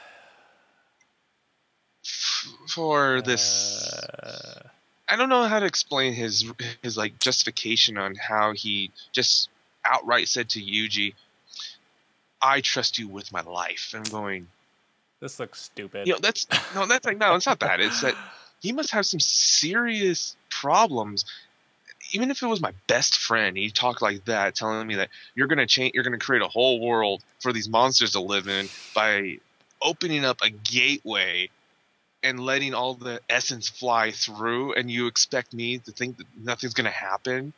for this. I don't know how to explain his like justification on how he just outright said to Yuji, I trust you with my life. I'm going, this looks stupid. It's not that. It's that he must have some serious problems. Even if it was my best friend, he talked like that, telling me that you're gonna create a whole world for these monsters to live in by opening up a gateway and letting all the essence fly through, and you expect me to think that nothing's gonna happen?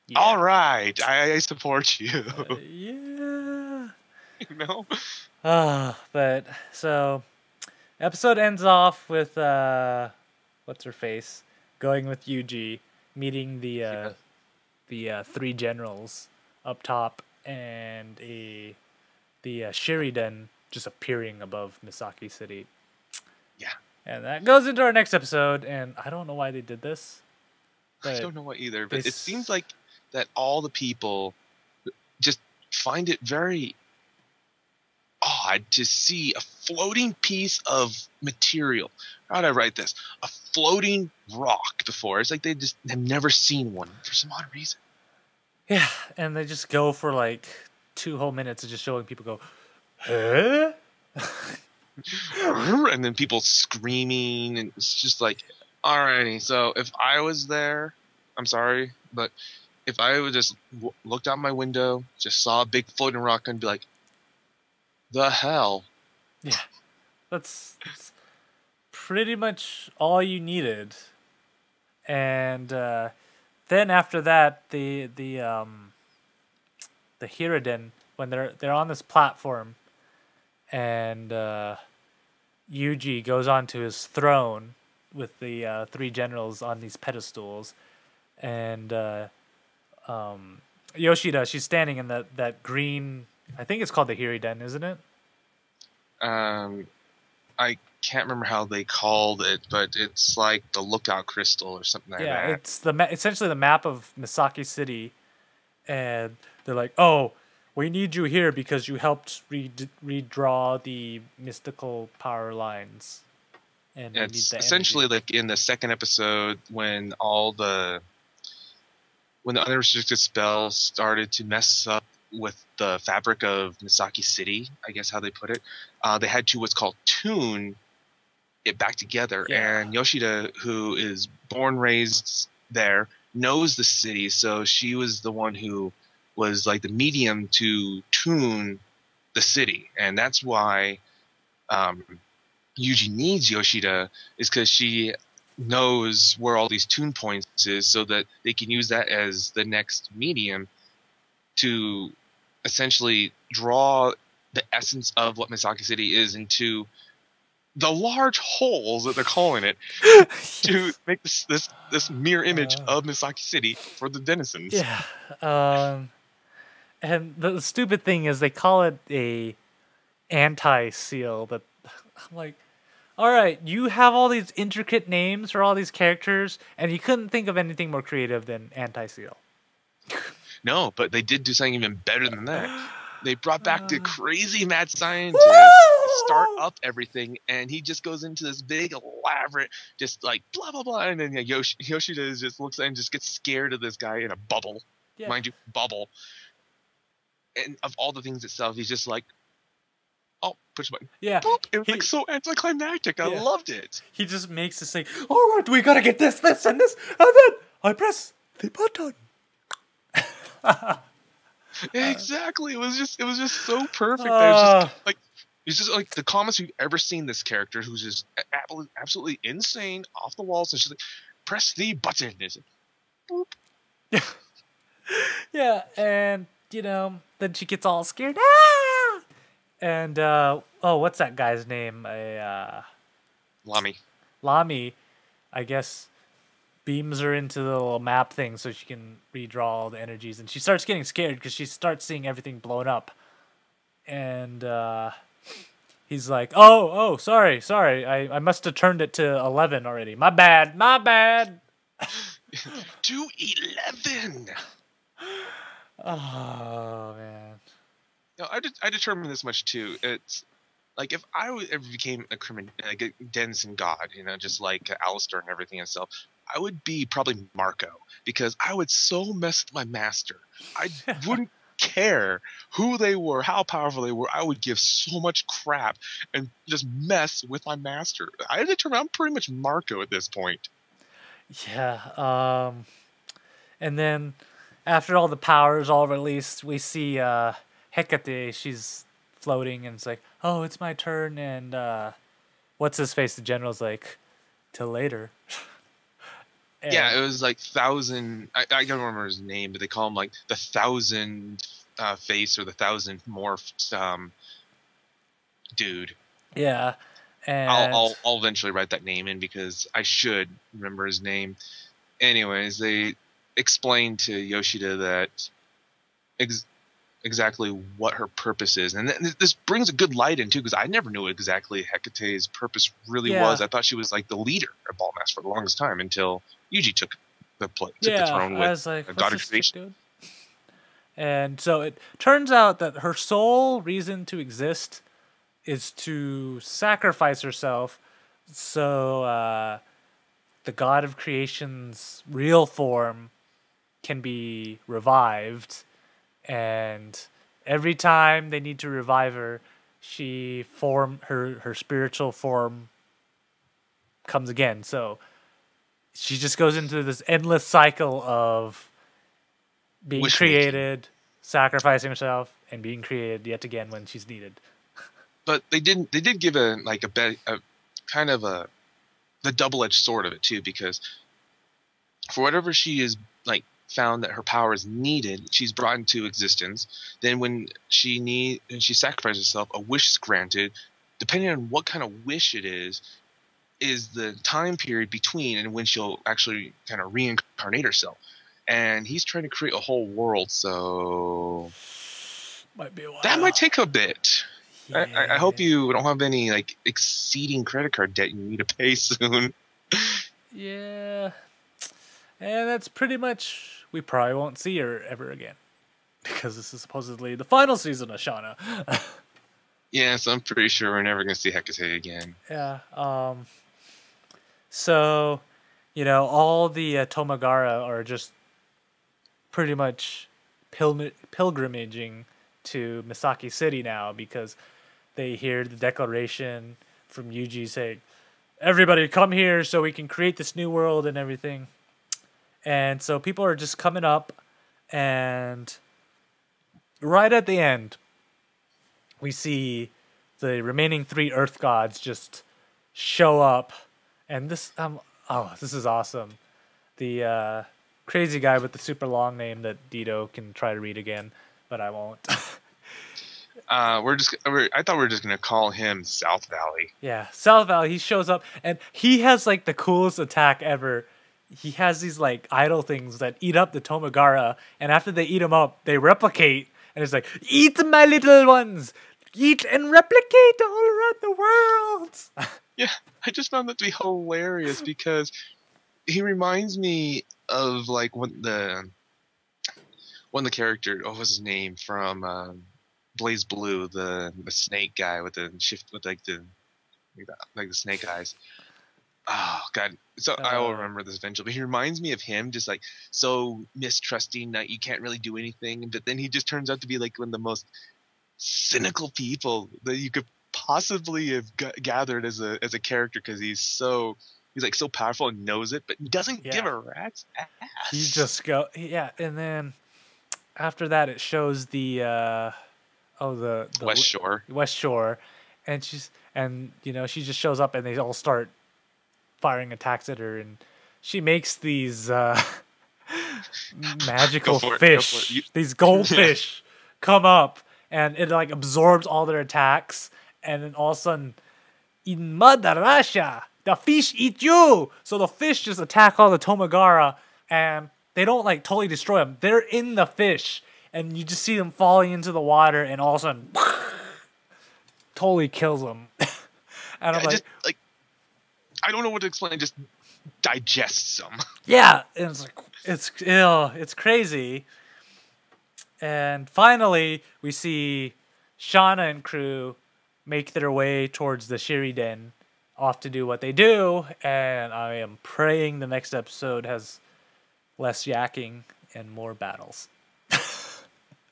Yeah. All right, I support you. Yeah. But so episode ends off with what's her face going with Yuji, meeting the 3 generals up top, and the Shiriden just appearing above Misaki City. Yeah. And that goes into our next episode, and I don't know why they did this. I don't know why either, but it seems like that all the people just find it very odd to see a floating piece of material. How did I write this? A floating rock before. It's like they just have never seen one for some odd reason. Yeah, and they just go for like 2 whole minutes of just showing people go, huh? And then people screaming, and it's just like, alrighty, so if I was there, I'm sorry, but if I would just looked out my window, just saw a big floating rock, and be like, the hell? Yeah, that's pretty much all you needed. And then after that, the Hiriden, when they're on this platform, and Yuji goes onto his throne with the 3 generals on these pedestals, and Yoshida, she's standing in that green. I think it's called the Hiriden, isn't it? I can't remember how they called it, but it's like the lookout crystal or something like Yeah, that. it's essentially the map of Misaki City, and they're like, "Oh, we need you here because you helped redraw the mystical power lines, and we need It's the essentially energy." like in the second episode when the unrestricted spell started to mess up with the fabric of Misaki City, I guess how they put it. They had to what's called tune it back together. Yeah. And Yoshida, who is born raised there, knows the city, so she was the one who was like the medium to tune the city, and that's why Yuji needs Yoshida, is because she knows where all these tune points is, so that they can use that as the next medium to essentially draw the essence of what Misaki City is into the large holes that they're calling it to make this mirror image of Misaki City for the denizens. Yeah. And the stupid thing is they call it a anti-seal. That I'm like, all right, you have all these intricate names for all these characters, and you couldn't think of anything more creative than anti-seal. No, but they did do something even better than that. They brought back the crazy mad scientist to start up everything, and he just goes into this big, elaborate, just like blah blah blah, and then Yoshida just looks at and just gets scared of this guy in a bubble, mind you, bubble. And of all the things itself, he's just like, oh, push a button. Yeah. Boop. It was like so anticlimactic. I loved it. He just makes us say, all right, we gotta get this, and this, and then I press the button. Exactly. It was just so perfect. It's just like the calmest we've ever seen this character, who's just absolutely insane, off the walls, and she's like, press the button. It's like, boop. Yeah, and then she gets all scared. Ah! And what's that guy's name? Lami, I guess, beams her into the little map thing so she can redraw all the energies, and she starts getting scared because she starts seeing everything blown up. And he's like, "Oh, sorry, I must have turned it to 11 already. My bad." To 11. Oh man. No, I determined this much too. It's like if I ever became like a denizen god, just like Alistair and everything itself, I would be probably Marco, because I would so mess with my master. I wouldn't care who they were, how powerful they were. I would give so much crap and just mess with my master. I determined I'm pretty much Marco at this point. Yeah. And then after all the powers all released, we see Hecate. She's floating, and it's like, oh, it's my turn. And what's his face? The general's like, till later. Yeah, it was like 1,000. I don't remember his name, but they call him like the 1,000 face or the 1,000 morphed dude. Yeah, and I'll eventually write that name in because I should remember his name. Anyways, they explained to Yoshida that exactly what her purpose is, and this brings a good light in too, because I never knew exactly Hecate's purpose really was. I thought she was like the leader of Ballmass for the longest time until Yuji took the throne with I was like, God of Creation. And so it turns out that her sole reason to exist is to sacrifice herself, so the God of Creation's real form can be revived. And every time they need to revive her, her spiritual form comes again. So she just goes into this endless cycle of being created, sacrificing herself, and being created yet again when she's needed. But they did give a kind of the double-edged sword of it too, because for whatever she is like found that her power is needed, she's brought into existence. Then when she sacrifices herself, a wish is granted. Depending on what kind of wish it is the time period between and when she'll actually kind of reincarnate herself. and he's trying to create a whole world. So Might be a while. that might take a bit. Yeah. I hope you don't have any like exceeding credit card debt you need to pay soon. Yeah. And that's pretty much. We probably won't see her ever again. Because this is supposedly the final season of Shauna. Yes, I'm pretty sure we're never gonna see Hecate again. Yeah. So, all the Tomagara are just pretty much pilgrimaging to Misaki City now because they hear the declaration from Yuji saying, "Everybody come here so we can create this new world and everything." And so people are just coming up, and right at the end, we see the remaining 3 Earth gods just show up, and this this is awesome. The crazy guy with the super long name that Dito can try to read again, but I won't. I thought we were just gonna call him South Valley. Yeah, South Valley. He shows up, and he has like the coolest attack ever. He has these like idol things that eat up the Tomagara, and after they eat them up, they replicate, and it's like, "Eat my little ones, eat and replicate all around the world." Yeah, I just found that to be hilarious because he reminds me of like when the character, what was his name from Blaze Blue, the snake guy with the shift with like the snake eyes. Oh god! So I will remember this eventually. But he reminds me of him, just like so mistrusting that you can't really do anything. But then he just turns out to be like one of the most cynical people that you could possibly have gathered as a character, because he's like so powerful and knows it, but he doesn't give a rat's ass. He just and then after that it shows the West Shore, and she just shows up and they all start firing attacks at her, and she makes these magical fish, these goldfish come up, and it like absorbs all their attacks, and then all of a sudden, in Mother Russia, the fish eat you. So the fish just attack all the Tomagara, and they don't like totally destroy them. They're in the fish, and you just see them falling into the water, and all of a sudden, totally kills them. And I'm like, I don't know what to explain. Just digests them. Yeah, and it's crazy. And finally, we see Shauna and crew make their way towards the Shiriden, off to do what they do. And I am praying the next episode has less yakking and more battles.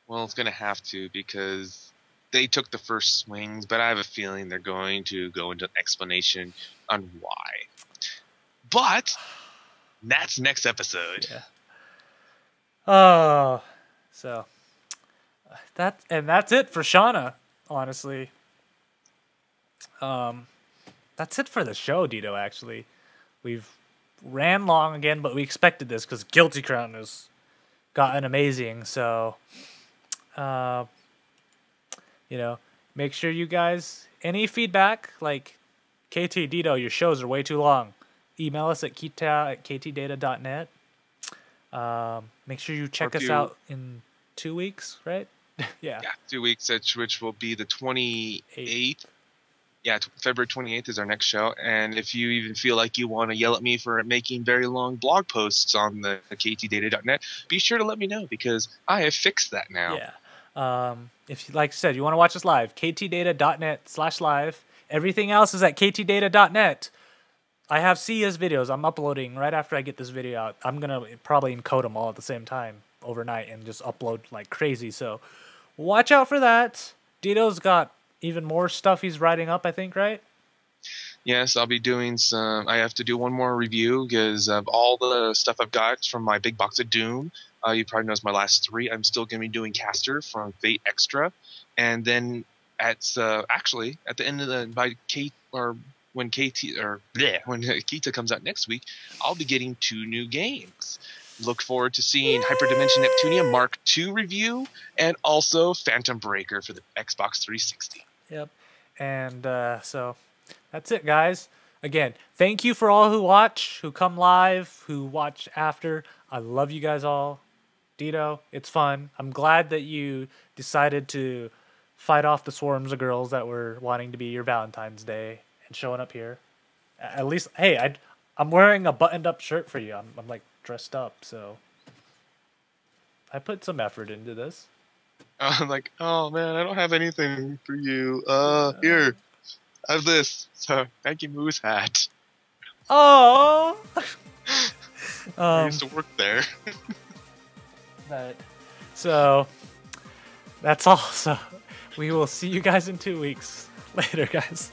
Well, it's gonna have to, because they took the first swings, but I have a feeling they're going to go into an explanation on why. But that's next episode. Yeah. Oh, so that's it for Shauna. Honestly, that's it for the show, Dito. Actually, we've ran long again, but we expected this because Guilty Crown has gotten amazing. So, make sure you guys, any feedback, like KT, Dito, your shows are way too long. Email us at kita@ktdata.net. Make sure you check us out in 2 weeks, right? Yeah, 2 weeks, which will be the 28th. Yeah, February 28th is our next show. And if you even feel like you want to yell at me for making very long blog posts on the ktdata.net, be sure to let me know, because I have fixed that now. Yeah. If, like I said, you want to watch us live, ktdata.net/live. Everything else is at ktdata.net. I have Sia's videos I'm uploading right after I get this video out. I'm going to probably encode them all at the same time overnight and just upload like crazy. So watch out for that. Dito's got even more stuff he's writing up, I think, right? Yes, I'll be doing some. I have to do one more review because of all the stuff I've got from my big box of Doom. You probably noticed my last 3. I'm still going to be doing Caster from Fate Extra. And then actually at the end of when Kita comes out next week, I'll be getting 2 new games. Look forward to seeing Hyperdimension Neptunia Mark II review, and also Phantom Breaker for the Xbox 360. Yep. And so that's it, guys. again, thank you for all who watch, who come live, who watch after. I love you guys all. Dito, it's fun. I'm glad that you decided to fight off the swarms of girls that were wanting to be your Valentine's Day and showing up here. At least, hey, I'm wearing a buttoned-up shirt for you. I'm like dressed up, so I put some effort into this. I'm like, oh man, I don't have anything for you. Here, I have this. So, Maggie Moo's hat. Oh. I used to work there. But, so that's all. So we will see you guys in 2 weeks. Later, guys.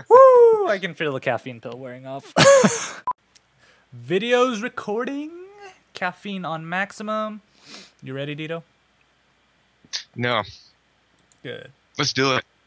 Woo! I can feel the caffeine pill wearing off. Videos recording. Caffeine on maximum. You ready, Dito? No, Good. let's do it.